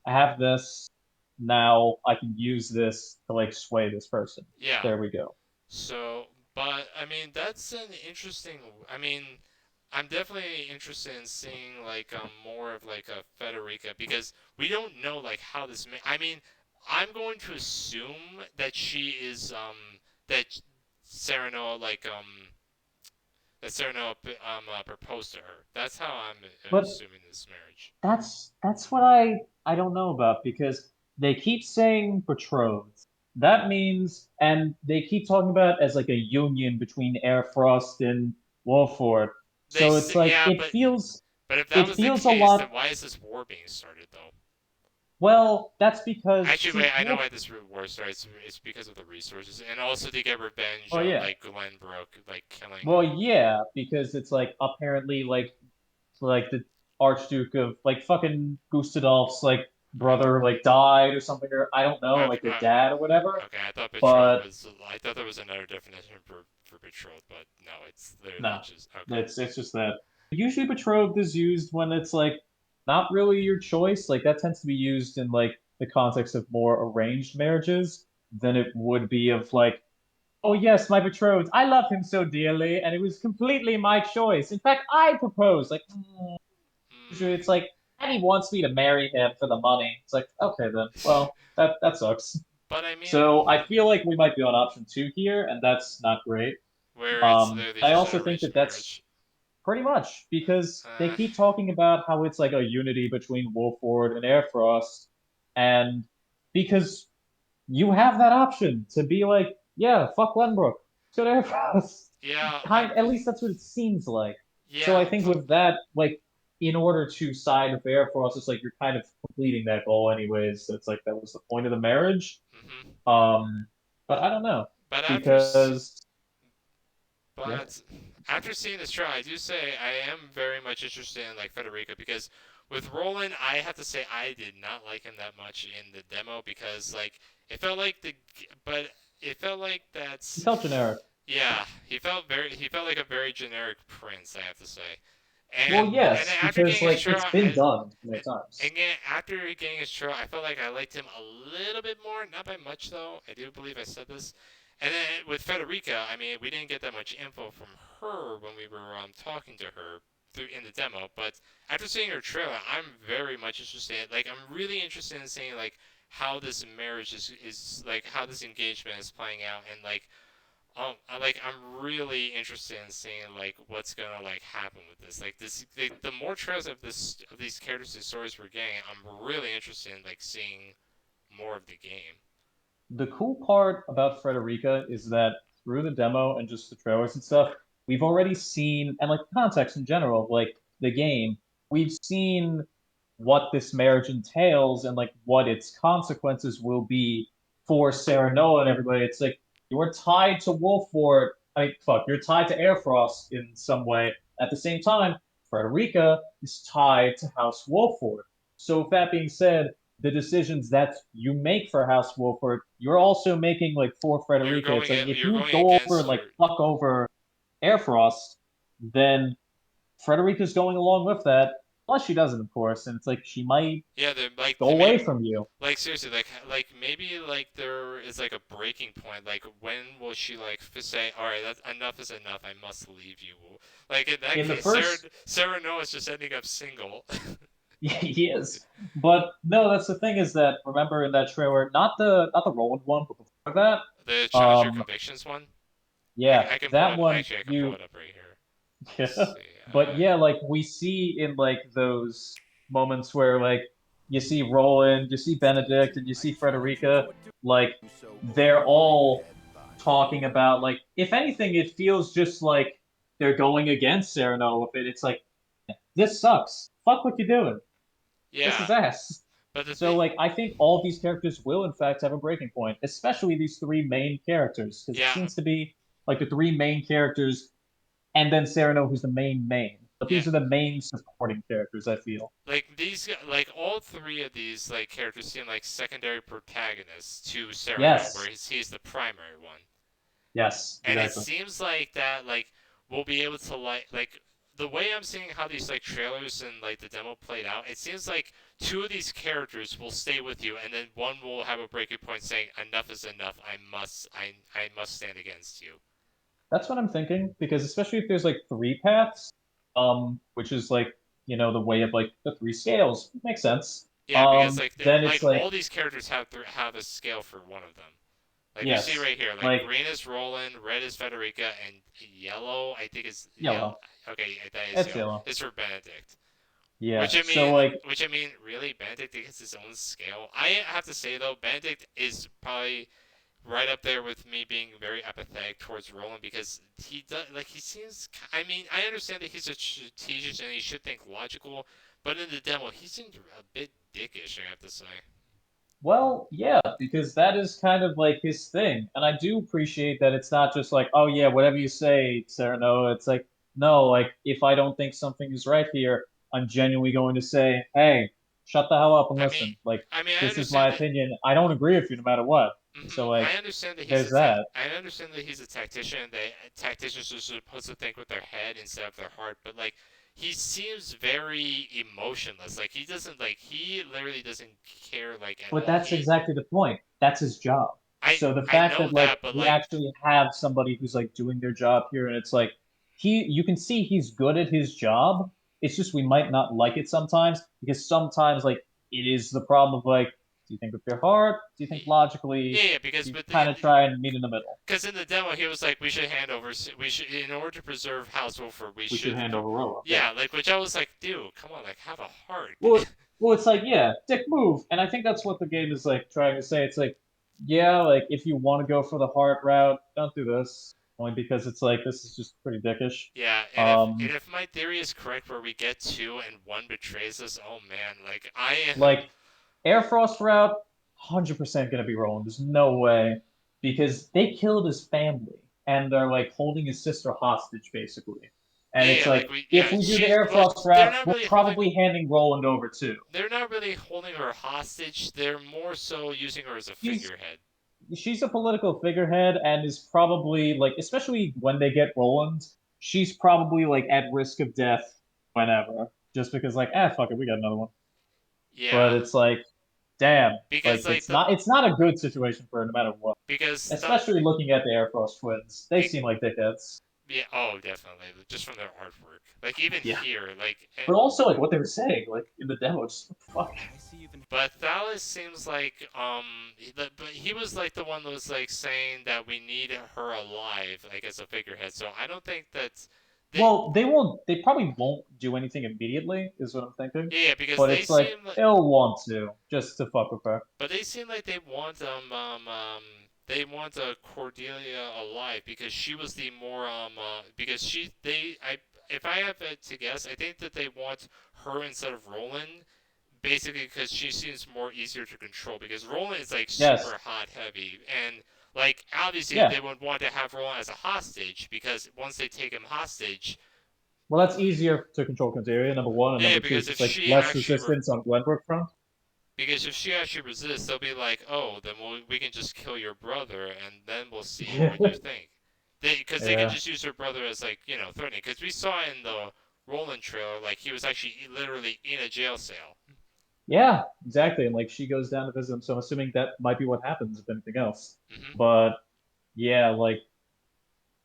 S2: I have this. Now I can use this to like sway this person.
S1: Yeah.
S2: There we go.
S1: So, but I mean, that's an interesting. I mean, I'm definitely interested in seeing like more of like a Federica because we don't know like how this. I mean, I'm going to assume that she is that Sereno like that Sereno proposed to her. That's how I'm
S2: But
S1: assuming this marriage.
S2: that's what I don't know about because they keep saying betrothed. That means, and they keep talking about it as like a union between Airfrost and Wolford. So it's like
S1: Yeah, but if that
S2: it
S1: was the
S2: feels a
S1: case,
S2: lot.
S1: then why is this war being started though?
S2: Well, that's because
S1: Actually, wait,
S2: see,
S1: I know
S2: Wolf.
S1: why this war started. It's because of the resources, and also to get revenge
S2: Oh
S1: on
S2: yeah.
S1: like Glenbrook, like killing.
S2: Well, yeah, because it's like apparently like the Archduke of like fucking Gustadolf's like
S1: I th-
S2: brother like died or something or I don't know like the dad or whatever.
S1: okay, I thought betrothed
S2: But
S1: was. I thought there was another definition for betrothed, but no, it's literally
S2: no,
S1: just okay.
S2: it's just that. Usually betrothed is used when it's like not really your choice. Like that tends to be used in like the context of more arranged marriages than it would be of like, oh yes, my betrothed. I love him so dearly, and it was completely my choice. In fact, I proposed. Like usually it's
S1: Mm,
S2: like, and he wants me to marry him for the money. It's like, okay then. Well, that sucks.
S1: but I mean,
S2: So I feel like we might be on option two here, and that's not great.
S1: where it's literally
S2: I
S1: just an
S2: also think
S1: arranged
S2: that that's
S1: marriage.
S2: pretty much because they
S1: Uh,
S2: keep talking about how it's like a unity between Wolford and Airfrost, and because you have that option to be like, yeah, fuck Glenbrook. Let's go to Airfrost.
S1: Yeah,
S2: At least that's what it seems like. So I
S1: yeah,
S2: think with that, like, in order to side with Airfrost, it's like you're kind of completing that goal anyways. So it's like that was the point of the marriage.
S1: hmm
S2: Um, but I don't know
S1: but
S2: because yeah,
S1: but after seeing this trailer, I do say I am very much interested in like Federica because with Roland, I have to say I did not like him that much in the demo because like it felt like but it felt like
S2: he
S1: that's
S2: felt generic.
S1: yeah, he felt like a very generic prince, I have to say.
S2: Well,
S1: And then
S2: yes,
S1: after
S2: because
S1: getting his
S2: like
S1: trail,
S2: it's been done many times.
S1: again after getting his trail, I felt like I liked him a little bit more, not by much though. I do believe I said this. And then with Federica, I mean, we didn't get that much info from her when we were talking to her through in the demo. But after seeing her trailer, I'm very much interested. Like, I'm really interested in seeing like how this marriage is like how this engagement is playing out, and like I'm really interested in seeing like what's gonna like happen with this. Like the more trails of these characters and stories we're getting, I'm really interested in like seeing more of the game.
S2: The cool part about Frederica is that through the demo and just the trailers and stuff, we've already seen, and like context in general, like the game, we've seen what this marriage entails and like what its consequences will be for Sarah Noah and everybody. It's like you're tied to Wolford. I mean, fuck, you're tied to Airfrost in some way. At the same time, Frederica is tied to House Wolford. So, with that being said, the decisions that you make for House Wolford, you're also making like for Frederica. It's like if
S1: You're
S2: you
S1: going
S2: go over
S1: against
S2: and like
S1: her.
S2: fuck over Airfrost, then Frederica's going along with that. Plus, she doesn't, of course, and it's like she might
S1: Yeah, they're like
S2: go away from you.
S1: like seriously, like maybe like there is like a breaking point. Like when will she like say, all right, that's enough is enough. I must leave you. Like in that
S2: In the
S1: case,
S2: first,
S1: Sarah Noah's just ending up single.
S2: he is, but no, that's the thing is that remember in that trailer, not the Roland one, but before
S1: The
S2: that,
S1: challenge your convictions one.
S2: yeah,
S1: I can pull
S2: that
S1: it.
S2: one
S1: Actually, I can pull
S2: you
S1: it up right here. Let's
S2: yeah.
S1: see.
S2: But yeah, like we see in like those moments where like you see Roland, you see Benedict, and you see Frederica, like they're all talking about like if anything, it feels just like they're going against Cyrano with it. It's like this sucks. Fuck what you're doing. This
S1: Yeah,
S2: is ass.
S1: but the
S2: So
S1: thing,
S2: like I think all of these characters will in fact have a breaking point, especially these three main characters, because it
S1: yeah,
S2: seems to be like the three main characters and then Cyrano, who's the main. But
S1: yeah.
S2: these are the main supporting characters, I feel.
S1: Like like all three of these like characters seem like secondary protagonists to Cyrano, where
S2: Yes.
S1: he's the primary one.
S2: Yes,
S1: And it
S2: exactly.
S1: seems like that like we'll be able to like the way I'm seeing how these like trailers and like the demo played out, it seems like two of these characters will stay with you, and then one will have a breaking point saying enough is enough. I must stand against you.
S2: That's what I'm thinking, because especially if there's like three paths, which is like, the way of like the three scales. Makes sense.
S1: Yeah, because like
S2: Then
S1: like
S2: it's like,
S1: all these characters have a scale for one of them. Like we see
S2: yes,
S1: right here, like
S2: like
S1: green is Roland, red is Federica, and yellow I think is yellow.
S2: yellow.
S1: Okay, that is
S2: It's
S1: yellow.
S2: yellow.
S1: It's for Benedict.
S2: Yeah. So like
S1: Which I mean, really, Benedict gets his own scale. I have to say though, Benedict is probably right up there with me being very apathetic towards Roland because he does like he seems. I mean, I understand that he's a strategist and he should think logical, but in the demo, he seems a bit dickish. I have to say.
S2: well, yeah, because that is kind of like his thing. And I do appreciate that it's not just like, oh yeah, whatever you say, Cyrano. It's like, no, like if I don't think something is right here, I'm genuinely going to say, hey, shut the hell up and
S1: I mean,
S2: listen. Like
S1: I
S2: this is my
S1: understand that.
S2: opinion. I don't agree with you no matter what. So like
S1: I understand that
S2: there's that.
S1: I understand that he's a tactician. That tacticians are supposed to think with their head instead of their heart. But like, he seems very emotionless. Like he doesn't like he literally doesn't care like at
S2: But
S1: all.
S2: that's exactly the point. That's his job. So the
S1: I
S2: fact
S1: know
S2: that like
S1: that, but
S2: we
S1: like
S2: actually have somebody who's like doing their job here, and it's like you can see he's good at his job. It's just we might not like it sometimes because sometimes like it is the problem of like, do you think with your heart? Do you think logically?
S1: yeah, because
S2: You
S1: with
S2: kind of try and meet in the middle.
S1: because in the demo he was like we should hand over we should in order to preserve House Wolford we
S2: We should
S1: should
S2: hand over Rolo.
S1: yeah like which I was like dude come on like have a heart.
S2: Well, it's like yeah, dick move, and I think that's what the game is like trying to say. It's like yeah, like if you want to go for the hard route, don't do this. Only because it's like this is just pretty dickish.
S1: Yeah, and
S2: Um,
S1: if my theory is correct, where we get two and one betrays us, oh man, like I am.
S2: like Airfrost route, 100% gonna be rolling. There's no way because they killed his family and they're like holding his sister hostage basically. And
S1: Yeah,
S2: it's
S1: yeah, like
S2: like
S1: we,
S2: if
S1: yeah,
S2: we do the
S1: she, well,
S2: Airfrost
S1: they're
S2: route,
S1: not
S2: we're
S1: really holding,
S2: probably handing Roland over too.
S1: they're not really holding her hostage. They're more so using her as a
S2: She's
S1: figurehead.
S2: she's a political figurehead and is probably like, especially when they get Roland, she's probably like at risk of death whenever, just because like, fuck it, we got another one. But
S1: Yeah,
S2: it's like, damn, like
S1: because like the
S2: it's not a good situation for her no matter what.
S1: because the
S2: Especially looking at the Airfrost twins, they
S1: be,
S2: seem like dickheads.
S1: yeah, oh definitely, just from their artwork. Like even
S2: Yeah,
S1: here, like
S2: but also like what they were saying, like in the demo, just what the fuck.
S6: I see you've been.
S1: but Thales seems like but he was like the one that was like saying that we need her alive, like as a figurehead. So I don't think that's they.
S2: Well, they won't. They probably won't do anything immediately, is what I'm thinking.
S1: Yeah, because
S2: But
S1: they
S2: it's like
S1: seem like,
S2: they'll want to just to fuck with her.
S1: but they seem like they want Cordelia alive because she was the more because she they I if I have it to guess, I think that they want her instead of Roland, basically because she seems more easier to control because Roland is like
S2: Yes.
S1: super hot heavy and like obviously
S2: Yeah.
S1: they would want to have Roland as a hostage because once they take him hostage,
S2: Well, that's easier to control Conteria, number one, and
S1: yeah,
S2: number two,
S1: because
S2: it's
S1: if
S2: just like
S1: she
S2: less
S1: actually
S2: resistance on Glenbrook front.
S1: because if she actually resists, they'll be like, "Oh, then we can just kill your brother, and then we'll see what you think." Because they can
S2: Yeah.
S1: just use her brother as like threatening. Because we saw in the Roland trailer, like he was actually literally in a jail cell.
S2: Yeah, exactly. And like she goes down to visit him, so I'm assuming that might be what happens if anything else.
S1: Hmm.
S2: But yeah, like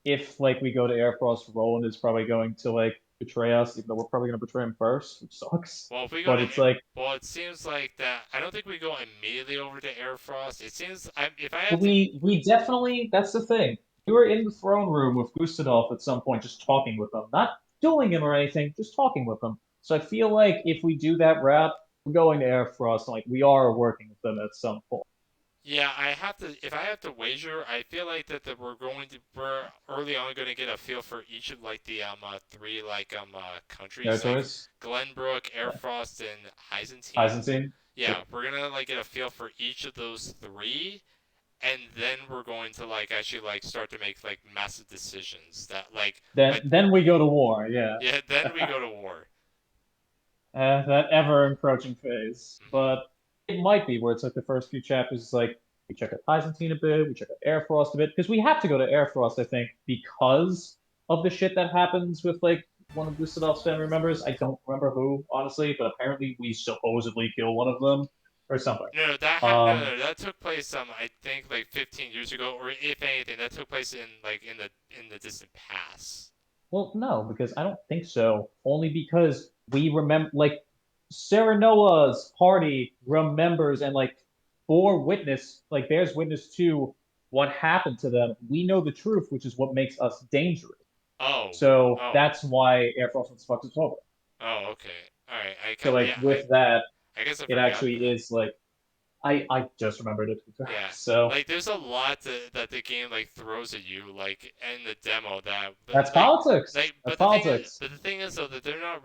S2: if like we go to Airfrost, Roland is probably going to like betray us, even though we're probably gonna betray him first, which sucks.
S1: Well, if we go
S2: But
S1: to
S2: it's like
S1: well, it seems like that. I don't think we go immediately over to Airfrost. It seems if I have to.
S2: we definitely that's the thing. We were in the throne room with Gustadolf at some point, just talking with him, not dueling him or anything, just talking with him. So I feel like if we do that route, we're going to Airfrost, and like we are working with them at some point.
S1: Yeah, I have to. If I have to wager, I feel like we're early on going to get a feel for each of like the three like countries like
S2: Territories,
S1: Glenbrook,
S2: yeah.
S1: Airfrost, and Byzantine.
S2: Byzantine.
S1: Yeah,
S2: Yep.
S1: we're gonna like get a feel for each of those three, and then we're going to like actually like start to make like massive decisions that like
S2: Then we go to war. Yeah.
S1: yeah. Then we go to war.
S2: That ever encroaching phase.
S1: Hmm.
S2: But it might be where it's like the first few chapters is like we check out Byzantine a bit, we check out Airfrost a bit, because we have to go to Airfrost, I think, because of the shit that happens with like one of Gustadov's family members. I don't remember who, honestly, but apparently we supposedly kill one of them or something.
S1: No, that took place I think like 15 years ago, or if anything, that took place in like in the distant past.
S2: Well, no, because I don't think so. Only because we remember, like, Sarah Noah's party remembers and like like bears witness to what happened to them. We know the truth, which is what makes us dangerous.
S1: Oh,
S2: So
S1: oh,
S2: that's why Air Force One fucks us over.
S1: oh. Okay, all right.
S2: So like
S1: Yeah,
S2: with that,
S1: I guess I
S2: it
S1: forgot
S2: actually
S1: that.
S2: is like I just remembered it.
S1: Yeah,
S2: So
S1: like there's a lot that the game like throws at you like in the demo
S2: that's politics. That's politics.
S1: but the thing is though that they're not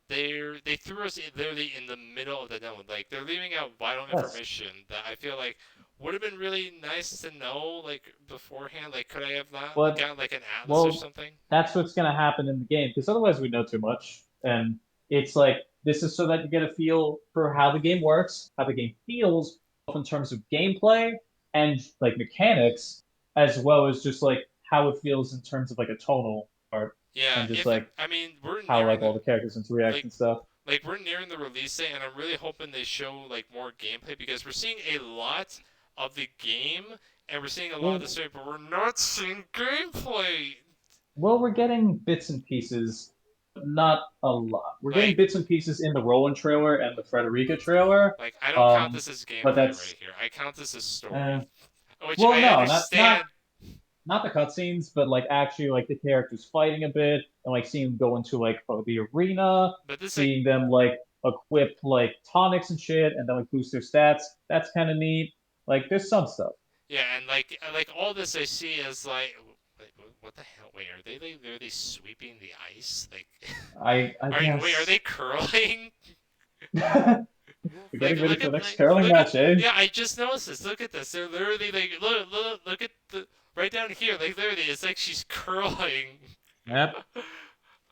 S1: they threw us literally in the middle of the demo. Like they're leaving out vital
S2: Yes.
S1: information that I feel like would have been really nice to know like beforehand. Like could I have not
S2: But
S1: gotten like an atlas or
S2: well,
S1: something?
S2: that's what's gonna happen in the game because otherwise we know too much. And it's like this is so that you get a feel for how the game works, how the game feels, both in terms of gameplay and like mechanics, as well as just like how it feels in terms of like a tonal part
S1: Yeah,
S2: and just
S1: if
S2: like
S1: I mean we're
S2: how
S1: nearing
S2: like
S1: the
S2: all the characters interact
S1: like
S2: and stuff.
S1: like we're nearing the release date, and I'm really hoping they show like more gameplay because we're seeing a lot of the game and we're seeing a lot of the
S2: Well,
S1: story, but we're not seeing gameplay.
S2: well, we're getting bits and pieces, but not a lot. We're getting
S1: Like,
S2: bits and pieces in the Roland trailer and the Frederica trailer.
S1: I don't count
S2: Um,
S1: this as
S2: but
S1: gameplay
S2: that's
S1: right here. I count this as
S2: uh,
S1: story, which
S2: well,
S1: I
S2: no,
S1: understand.
S2: not the cutscenes, but like actually like the characters fighting a bit and like seeing them go into like the arena,
S1: But this like,
S2: seeing them like equip like tonics and shit, and then like boost their stats. That's kind of neat. Like there's some stuff.
S1: Yeah, and like all this I see is like, wait, what the hell? Wait, are they like literally sweeping the ice? Like,
S2: I
S1: are
S2: guess
S1: they curling?
S2: we're
S1: Like,
S2: getting ready
S1: look
S2: for
S1: at
S2: the next curling
S1: look at
S2: match, eh?
S1: yeah, I just noticed this. Look at this. They're literally like look at the right down here. Like literally, it's like she's curling.
S2: Yep.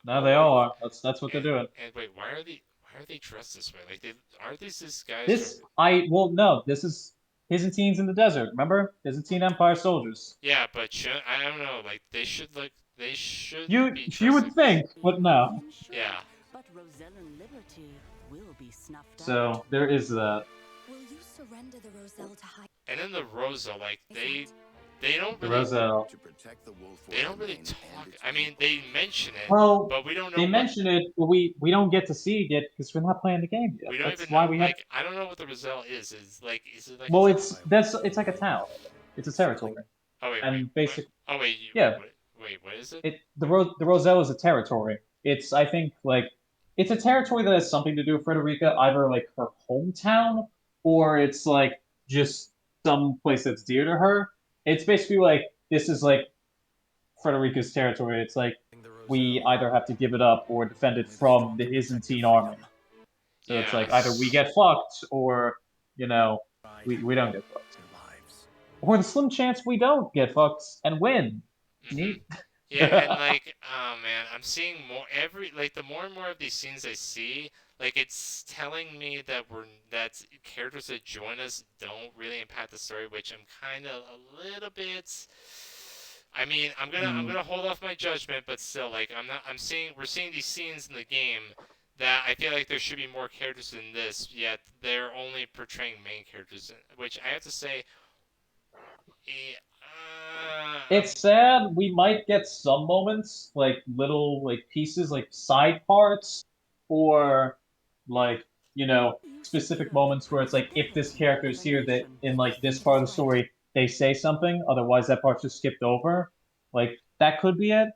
S2: Now they all are. That's what they're doing.
S1: And wait, why are they dressed this way? Like they aren't these guys from?
S2: This I well no, this is Byzantines in the desert. Remember Byzantine Empire soldiers.
S1: Yeah, but I don't know. Like they should be
S2: You
S1: dressed
S2: would
S1: like this.
S2: think, but no.
S1: Yeah.
S4: But Rosellan liberty will be snuffed out.
S2: So there is that.
S3: Will you surrender the Roselle to hide?
S1: And then the Rosa, like they don't
S2: The
S1: really
S2: Roselle.
S5: To protect the wolf
S1: they don't really talk. I mean, they mention it,
S2: Well,
S1: but we don't know
S2: they
S1: what.
S2: mention it, but we don't get to see it yet because we're not playing the game yet.
S1: We don't
S2: That's
S1: even
S2: why
S1: know.
S2: we have.
S1: Like I don't know what the Roselle is. Is it like?
S2: Well, it's like a town. It's a territory,
S1: Oh wait,
S2: and basically,
S1: oh wait,
S2: yeah,
S1: wait, what is it?
S2: the Roselle is a territory. It's I think like it's a territory that has something to do with Frederica, either like her hometown or it's like just some place that's dear to her. It's basically like this is like Frederica's territory. It's like we either have to give it up or defend it from the Byzantine army. So it's like either we
S1: Yes.
S2: get fucked or you know we don't get fucked, or the slim chance we don't get fucked and win. Neat.
S1: Yeah, and like, oh man, I'm seeing more the more and more of these scenes I see, like it's telling me that that characters that join us don't really impact the story, which I'm kind of a little bit. I mean, I'm gonna hold off my judgment, but still, like we're seeing these scenes in the game that I feel like there should be more characters in this, yet they're only portraying main characters, which I have to say, eh,
S2: It's sad. We might get some moments, like little like pieces, like side parts, or like specific moments where it's like if this character is here, that in like this part of the story they say something, otherwise that part's just skipped over. Like that could be it.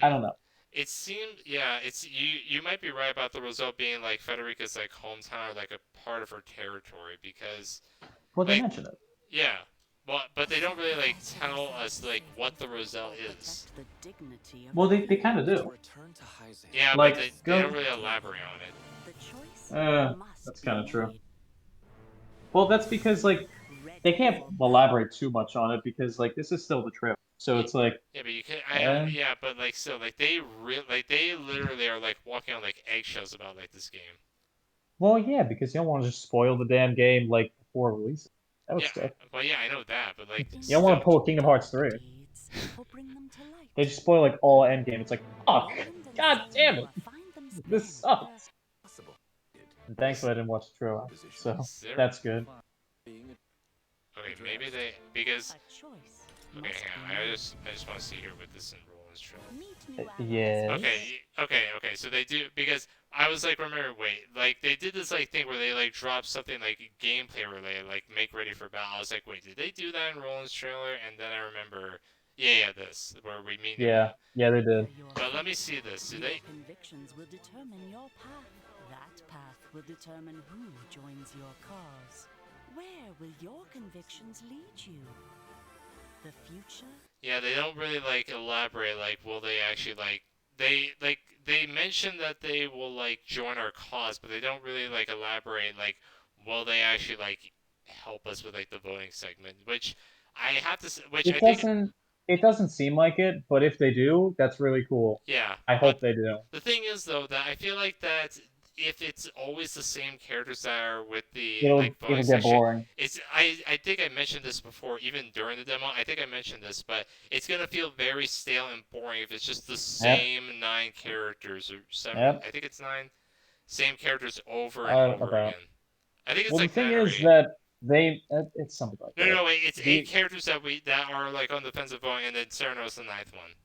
S2: I don't know.
S1: It seemed, yeah, it's you might be right about the Roselle being like Federica's like hometown or like a part of her territory because
S2: Well, they
S1: like
S2: mention it.
S1: yeah, well, but they don't really like tell us like what the Roselle is.
S2: Well, they kind of do.
S1: Yeah,
S2: like,
S1: but they don't really elaborate on it.
S2: That's kind of true. Well, that's because like they can't elaborate too much on it because like this is still the trip. So it's like
S1: yeah, but you can yeah, but like still like they literally are like walking on like eggshells about like this game.
S2: Well, yeah, because you don't want to just spoil the damn game like before release. That was stuff.
S1: Well, yeah, I know that, but like
S2: you don't want to pull a Kingdom Hearts 3. They just spoil like all endgame. It's like, fuck, god damn it, this sucks. And thankfully, I didn't watch the trailer, so that's good.
S1: Okay, maybe they because. Okay, hang on. I just want to see here what this enrollments trailer.
S2: Yeah.
S1: Okay. So they do because I was like, remember, wait, like they did this like thing where they like dropped something like gameplay related, like make ready for battle. I was like, wait, did they do that in Roland's trailer? And then I remember, yeah, this where we meet.
S2: Yeah, they did.
S1: But let me see this. Do they?
S4: Convictions will determine your path. That path will determine who joins your cause. Where will your convictions lead you? The future?
S1: Yeah, they don't really like elaborate. Like, will they actually they mention that they will like join our cause, but they don't really like elaborate. Like, will they actually like help us with like the voting segment? Which I have to, which I think
S2: it doesn't seem like it, but if they do, that's really cool.
S1: Yeah,
S2: I hope they do.
S1: The thing is though that I feel like that if it's always the same characters that are with the
S2: it'll
S1: voting
S2: get
S1: section,
S2: boring.
S1: it's I think I mentioned this before, even during the demo. I think I mentioned this, but it's gonna feel very stale and boring if it's just the same 9 characters or 7. I think it's 9 same characters over and over again. I think it's
S2: well,
S1: like
S2: the thing
S1: 9 or
S2: is
S1: 8.
S2: that it's something like that.
S1: No, wait, it's 8 characters that are like on defensive voting, and then Cyrano's the 9th one.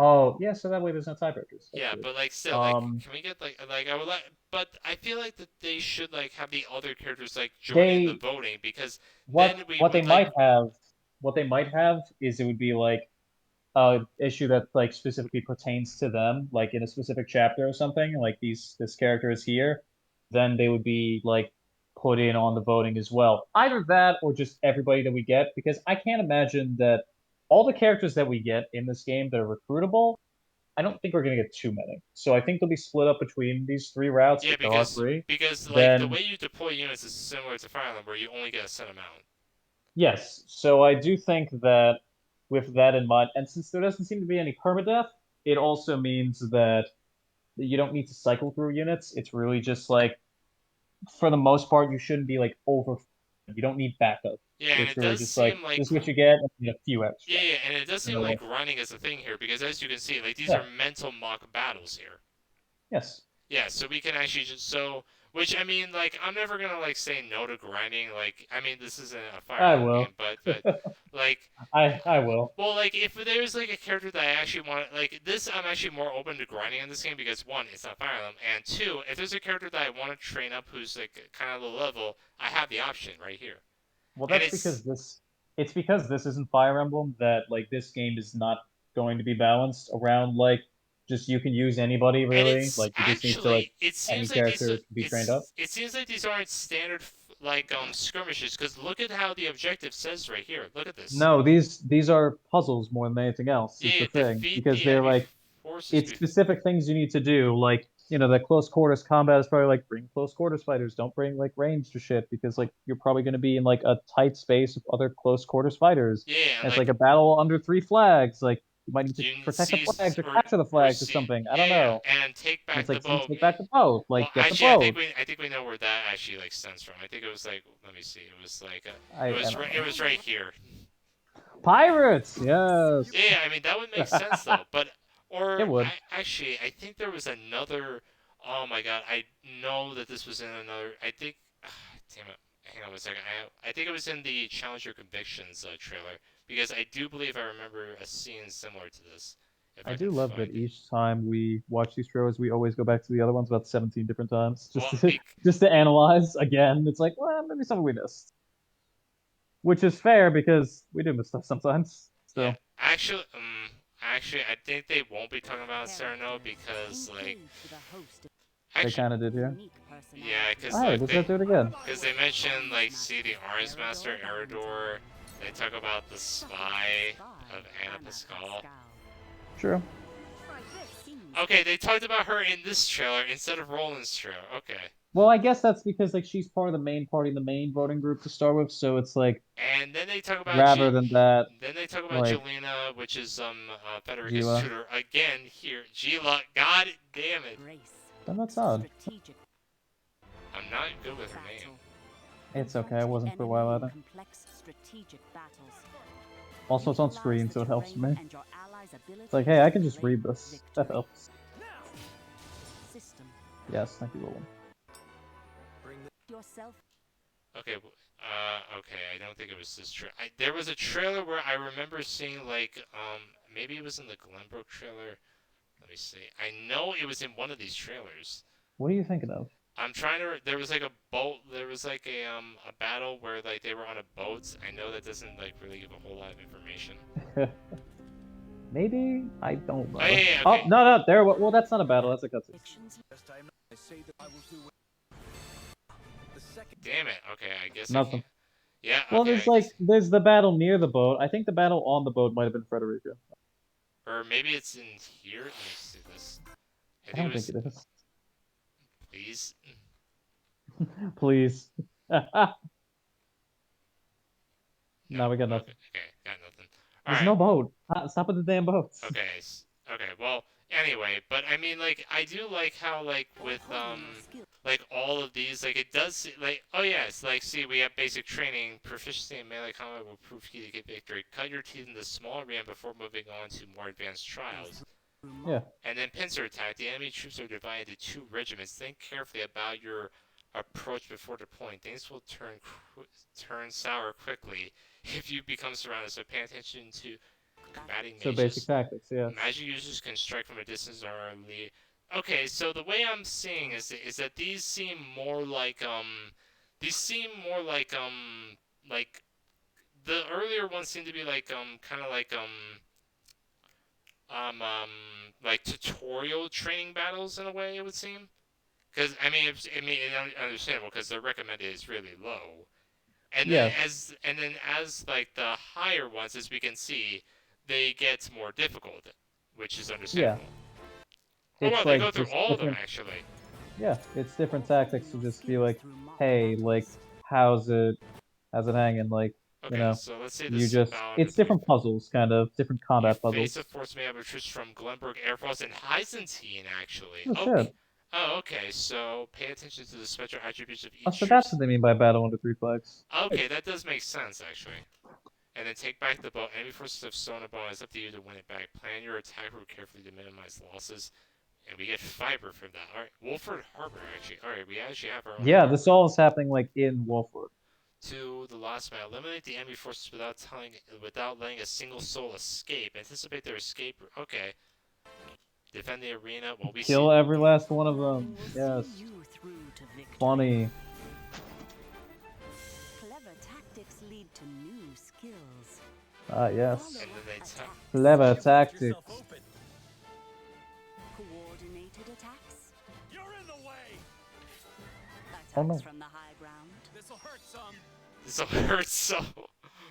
S2: Oh, yeah, so that way there's no tiebreakers.
S1: Yeah, but like still, like, can we get like I would like, but I feel like that they should like have the other characters like join the voting because
S2: what they
S1: like,
S2: might have is it would be like a issue that like specifically pertains to them, like in a specific chapter or something. Like this character is here, then they would be like put in on the voting as well. Either that or just everybody that we get, because I can't imagine that all the characters that we get in this game that are recruitable, I don't think we're going to get too many. So I think they'll be split up between these three routes
S1: Yeah,
S2: if there are three.
S1: like the
S2: Then,
S1: way you deploy units is similar to Fire Emblem, where you only get a set amount.
S2: yes. So I do think that with that in mind, and since there doesn't seem to be any permadeath, it also means that you don't need to cycle through units. It's really just like, for the most part, you shouldn't be like over. You don't need backup.
S1: Yeah, and
S2: It's
S1: it
S2: really
S1: does
S2: just like,
S1: seem like
S2: this is what you get, and you get a few extra.
S1: yeah, and it does seem
S2: So,
S1: like grinding is a thing here because as you can see, like these
S2: yeah.
S1: are mental mock battles here.
S2: Yes.
S1: Yeah, so we can actually just which I mean, like I'm never gonna like say no to grinding. Like I mean, this isn't a Fire
S2: I
S1: Emblem
S2: will.
S1: game, but like
S2: I will.
S1: well, like if there's like a character that I actually want, like this, I'm actually more open to grinding in this game because one, it's not Fire Emblem, and two, if there's a character that I want to train up who's like kind of low level, I have the option right here.
S2: Well,
S1: And
S2: that's because this isn't Fire Emblem that like this game is not going to be balanced around like just you can use anybody
S1: and
S2: really.
S1: it's
S2: Like you just need to like
S1: actually it
S2: any
S1: seems like
S2: character can be trained up.
S1: it seems like these aren't standard like skirmishes because look at how the objective says right here. Look at this.
S2: No, these are puzzles more than anything else. Is
S1: Yeah,
S2: the thing
S1: defeat
S2: because
S1: the
S2: they're
S1: enemy
S2: like
S1: forces.
S2: it's specific things you need to do. Like the close quarters combat is probably like bring close quarters fighters. Don't bring like ranged or shit because like you're probably going to be in like a tight space with other close quarters fighters.
S1: Yeah,
S2: And it's like a battle under three flags. Like you might need to
S1: you
S2: protect the
S1: seize
S2: flags or capture the flags or
S1: see,
S2: something. I
S1: yeah,
S2: don't know.
S1: and take
S2: And
S1: back
S2: it's
S1: the
S2: like
S1: boat.
S2: take back the boat. Like
S1: Well,
S2: get
S1: actually,
S2: the boat.
S1: I think we know where that actually like stems from. I think it was like let me see. It was like
S2: I
S1: it was right here.
S2: Pirates. Yes.
S1: Yeah, I mean that would make sense though. But or
S2: It would.
S1: I think there was another. Oh my god, I know that this was in another. I think. Damn it. Hang on a second. I think it was in the Challenge Your Convictions trailer because I do believe I remember a scene similar to this.
S2: I do love that each time we watch these trailers, we always go back to the other ones about 17 different times just to analyze again. It's like, well, maybe something we missed, which is fair because we do miss stuff sometimes. So
S1: yeah, actually, I think they won't be talking about Sereno because like.
S2: They kind of did here.
S1: Yeah, because
S2: let's do it again.
S1: Because they mentioned like, see the Arms Master Eridor. They talk about the spy of Anna Pascal.
S2: True.
S1: Okay, they talked about her in this trailer instead of Roland's trailer. Okay.
S2: Well, I guess that's because like she's part of the main party, the main voting group to start with, so it's like.
S1: And then they talk about
S2: rather than that.
S1: Then they talk about
S2: like,
S1: Jelena, which is Federica's tutor again here. Gila, god damn it.
S2: Then that's odd.
S1: I'm not good with her name.
S2: It's okay. I wasn't for a while either. Also, it's on screen, so it helps me. It's like, hey, I can just read this. That helps. Yes, thank you, Roland.
S1: Okay, okay, I don't think it was this trailer. There was a trailer where I remember seeing, like, maybe it was in the Glenbrook trailer. Let me see. I know it was in one of these trailers.
S2: What are you thinking of?
S1: I'm trying to. There was like a boat. There was like a battle where like they were on a boat. I know that doesn't like really give a whole lot of information.
S2: Maybe I don't know.
S1: Oh, yeah,
S2: okay.
S1: Oh
S2: no, there. Well, that's not a battle. That's a cutscene.
S1: Damn it. Okay, I guess.
S2: Nothing.
S1: Yeah.
S2: Well,
S1: okay,
S2: there's the battle near the boat. I think the battle on the boat might have been Frederica.
S1: Or maybe it's in here. Let me see this.
S2: I don't think it is.
S1: Please.
S2: Please. No, we got nothing.
S1: Okay, got nothing.
S2: There's no boat. Stop with the damn boats.
S1: Okay. Okay. Well, anyway, but I mean, like, I do like how, like, with like all of these, like, it does, like, oh yes, like, see, we have basic training, proficiency in melee combat will prove key to get victory. Cut your teeth in the small arena before moving on to more advanced trials.
S2: Yeah.
S1: And then pincer attack. The enemy troops are divided into 2 regiments. Think carefully about your approach before deploying. Things will turn sour quickly if you become surrounded. So pay attention to combating mages.
S2: So basic tactics, yeah.
S1: Magic users can strike from a distance or lead. Okay, so the way I'm seeing is that these seem more like like the earlier ones seem to be like kind of like tutorial training battles in a way, it would seem. Because I mean, it's understandable because the recommended is really low, and then
S2: Yes.
S1: as like the higher ones, as we can see, they get more difficult, which is
S2: Yeah.
S1: understandable. Oh wow,
S2: It's
S1: they go
S2: like
S1: through
S2: just
S1: all of them
S2: different.
S1: actually.
S2: Yeah, it's different
S4: Sharpen
S2: tactics to
S4: your
S2: just be
S4: skills
S2: like,
S4: through mock
S2: hey, like,
S4: battles.
S2: how's it hanging? Like, you
S1: Okay,
S2: know,
S1: so let's see
S2: you
S1: this
S2: just,
S1: bound
S2: it's
S1: with three.
S2: different puzzles, kind of different
S1: You
S2: combat
S1: face a
S2: puzzles.
S1: force made up of troops from Glenbrook, Airfrost, and Byzantine, actually.
S2: Oh
S1: Okay.
S2: shit.
S1: Oh, okay. So pay attention to the special attributes of
S2: Oh,
S1: each
S2: so that's
S1: troop's.
S2: what they mean by battle under three flags.
S1: Okay,
S2: Nice.
S1: that does make sense, actually. And then take back the boat. Enemy forces have stolen a boat. It's up to you to win it back. Plan your attack route carefully to minimize losses. And we get fiber from that. Alright, Wolford Harbor, actually. Alright, we actually have our own
S2: Yeah,
S1: harbor.
S2: this all is happening like in Wolford.
S1: To the last man. Eliminate the enemy forces without letting a single soul escape. Anticipate their escape. Okay. Defend the arena. Well, we see.
S2: Kill every last one of them.
S4: Nothing will
S2: Yes.
S4: see you through to victory.
S2: Funny.
S4: Clever tactics lead to new skills.
S2: Yes.
S1: And then they
S4: Attacks.
S2: Clever
S9: You left
S2: tactics.
S9: yourself open.
S4: Coordinated attacks.
S9: You're in the way.
S4: Attacks
S2: Oh, no.
S4: from the high ground.
S9: This'll hurt some.
S1: This will hurt so.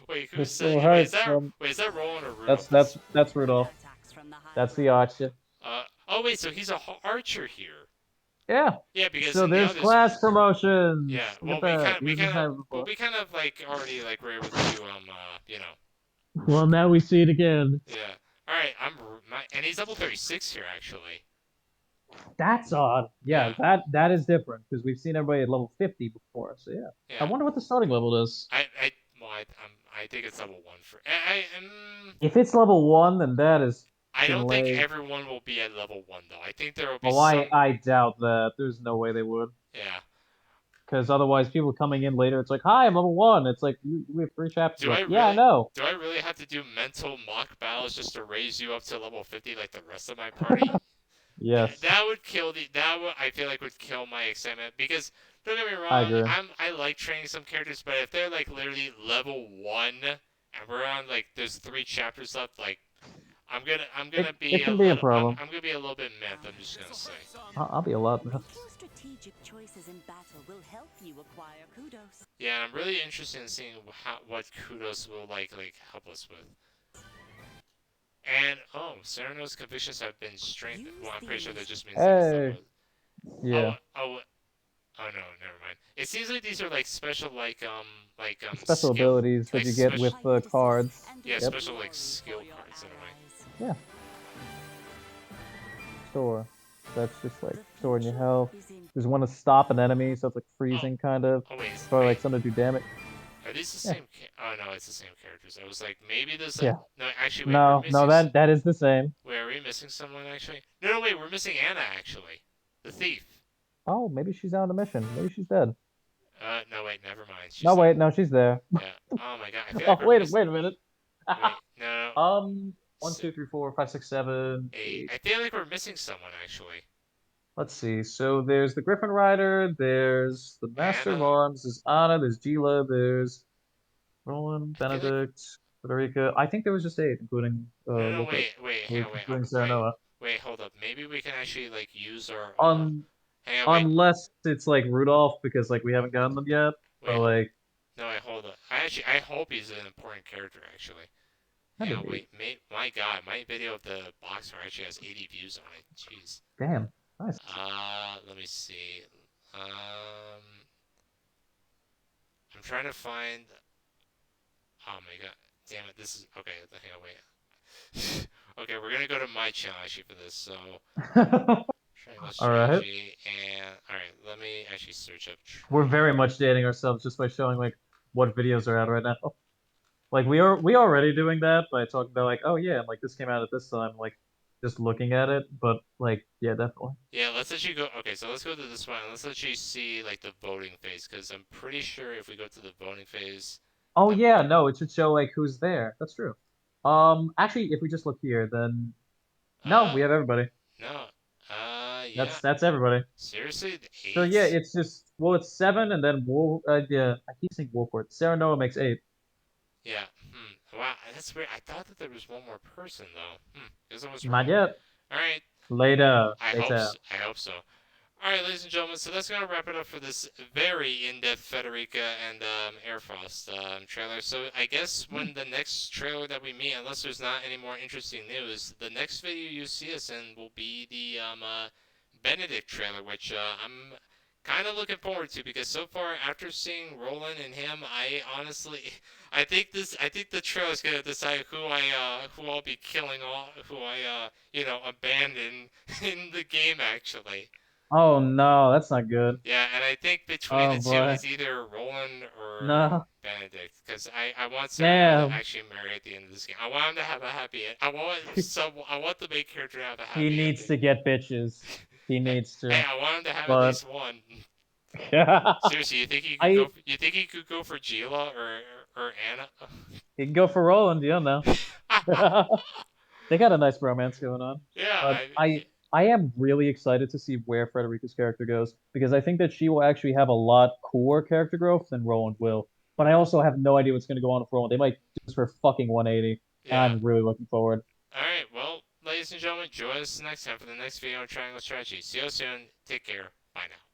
S1: Wait, who
S2: This
S1: said?
S2: will
S1: Wait,
S2: hurt some.
S1: is that Roland or Rudolph?
S2: That's Rudolph.
S4: Attacks from the high
S2: That's the
S4: ground.
S2: archer.
S1: Oh wait, so he's a archer here.
S2: Yeah.
S1: Yeah, because
S2: So
S1: in the
S2: there's
S1: others.
S2: class promotions.
S1: Yeah,
S2: Look
S1: well,
S2: at that.
S1: we
S2: Even
S1: kind
S2: had
S1: of,
S2: it before.
S1: like already like were able to you know.
S2: Well, now we see it again.
S1: Yeah. All right, and he's level 36 here actually.
S2: That's odd. Yeah, that is different because we've seen everybody at level 50 before. So yeah.
S1: Yeah.
S2: I wonder what the starting level is.
S1: I think it's level 1 for.
S2: If it's level 1, then that is.
S1: I don't think
S2: late.
S1: everyone will be at level 1 though. I think there will be
S2: Oh,
S1: some.
S2: I doubt that. There's no way they would.
S1: Yeah.
S2: Because otherwise, people coming in later, it's like, "Hi, I'm level 1." It's like we have 3 chapters.
S1: Do I
S2: left.
S1: really?
S2: Yeah, I know.
S1: Do I really have to do mental mock battles just to raise you up to level 50 like the rest of my party?
S2: Yes.
S1: That would kill I feel like would kill my excitement because don't get me wrong,
S2: I agree.
S1: I like training some characters, but if they're like literally level 1 and we're on like there's 3 chapters left, like I'm gonna be
S2: it can be a problem.
S1: I'm gonna be a little bit mad. I'm just gonna say.
S2: I'll be a lot.
S4: Making strategic choices in battle will help you acquire kudos.
S1: Yeah, and I'm really interested in seeing what kudos will like help us with. And Sereno's convictions have been strengthened. Well, I'm pretty sure that just means
S2: Hey. Yeah.
S1: Oh no, never mind. It seems like these are like special
S2: Special abilities that you get with the cards.
S1: Yeah,
S2: Yep.
S1: special like skill cards in a way.
S2: Yeah. Store. That's just like storing your health. There's one to stop an enemy, so it's like freezing kind of.
S1: Oh wait.
S2: Or like something to do damage.
S1: Are these the same? Oh no, it's the same characters. I was like, maybe there's
S2: Yeah.
S1: no. Actually, wait,
S2: No, that is the same.
S1: Wait, are we missing someone actually? No, wait, we're missing Anna actually, the thief.
S2: Oh, maybe she's out on a mission. Maybe she's dead.
S1: No, wait, never mind.
S2: No, she's there.
S1: Yeah. Oh my god. I feel
S2: Oh,
S1: like
S2: wait a minute.
S1: Wait, no.
S2: 1, 2, 3, 4, 5, 6, 7,
S1: 8. I feel like we're missing someone actually.
S2: Let's see. So there's the Griffin Rider. There's the Master of Arms. There's Anna. There's Gila. There's Roland, Benedict, Federica. I think there was just 8, including
S1: No, wait,
S2: including Serenoa.
S1: Wait, hold up. Maybe we can actually like use our hang on,
S2: unless it's like Rudolph, because like we haven't gotten them yet. But like
S1: no, wait, hold up. I hope he's an important character actually. Hang on, wait, my god, my video of the boxer actually has 80 views on it. Jeez.
S2: Damn. Nice.
S1: Let me see. I'm trying to find. Oh my god, damn it! This is okay. Hang on, wait. Okay, we're gonna go to my channel actually for this. So. Triangle strategy and alright, let me actually search up.
S2: We're very much dating ourselves just by showing like what videos are out right now. Like we already doing that by talking about like, oh yeah, like this came out at this time, like just looking at it, but like yeah, definitely.
S1: Yeah, let's actually go. Okay, so let's go to this one. Let's actually see like the voting phase because I'm pretty sure if we go to the voting phase.
S2: Oh yeah, no, it should show like who's there. That's true. Actually, if we just look here, then no, we have everybody.
S1: No. Yeah.
S2: That's everybody.
S1: Seriously, the 8?
S2: So yeah, it's just it's 7 and then yeah, I keep saying Wolford. Serenoa makes 8.
S1: Yeah. Wow, that's weird. I thought that there was one more person though. Guess I was
S2: Not
S1: wrong.
S2: yet.
S1: All right.
S2: Later.
S1: I hope so. All right, ladies and gentlemen, so that's gonna wrap it up for this very in-depth Federica and Airfrost trailer. So I guess when the next trailer that we meet, unless there's not any more interesting news, the next video you see us in will be the Benedict trailer, which I'm kind of looking forward to because so far after seeing Roland and him, I honestly, I think the trailer is gonna decide who I'll be killing, who I abandon in the game actually.
S2: Oh no, that's not good.
S1: Yeah, and I think between
S2: Oh
S1: the two,
S2: boy.
S1: it's either Roland or
S2: No.
S1: Benedict. Because I want Serena to
S2: Damn.
S1: actually marry at the end of this game. I want him to have a happy end. I want the main character to have a
S2: He
S1: happy
S2: needs
S1: ending.
S2: to get bitches. He
S1: Hey,
S2: needs
S1: hey,
S2: to.
S1: I want him to have at
S2: But
S1: least one.
S2: I
S1: Seriously, you think he could go? You think he could go for Gila or Anna?
S2: he can go for Roland, you don't know. They got a nice romance going on.
S1: Yeah,
S2: But I am really excited to see where Frederica's character goes because I think that she will actually have a lot cooler character growth than Roland will. But I also have no idea what's going to go on with Roland. They might do this for fucking 180, and
S1: yeah.
S2: I'm really looking forward.
S1: All right, well, ladies and gentlemen, join us next time for the next video on Triangle Strategy. See you soon. Take care. Bye now.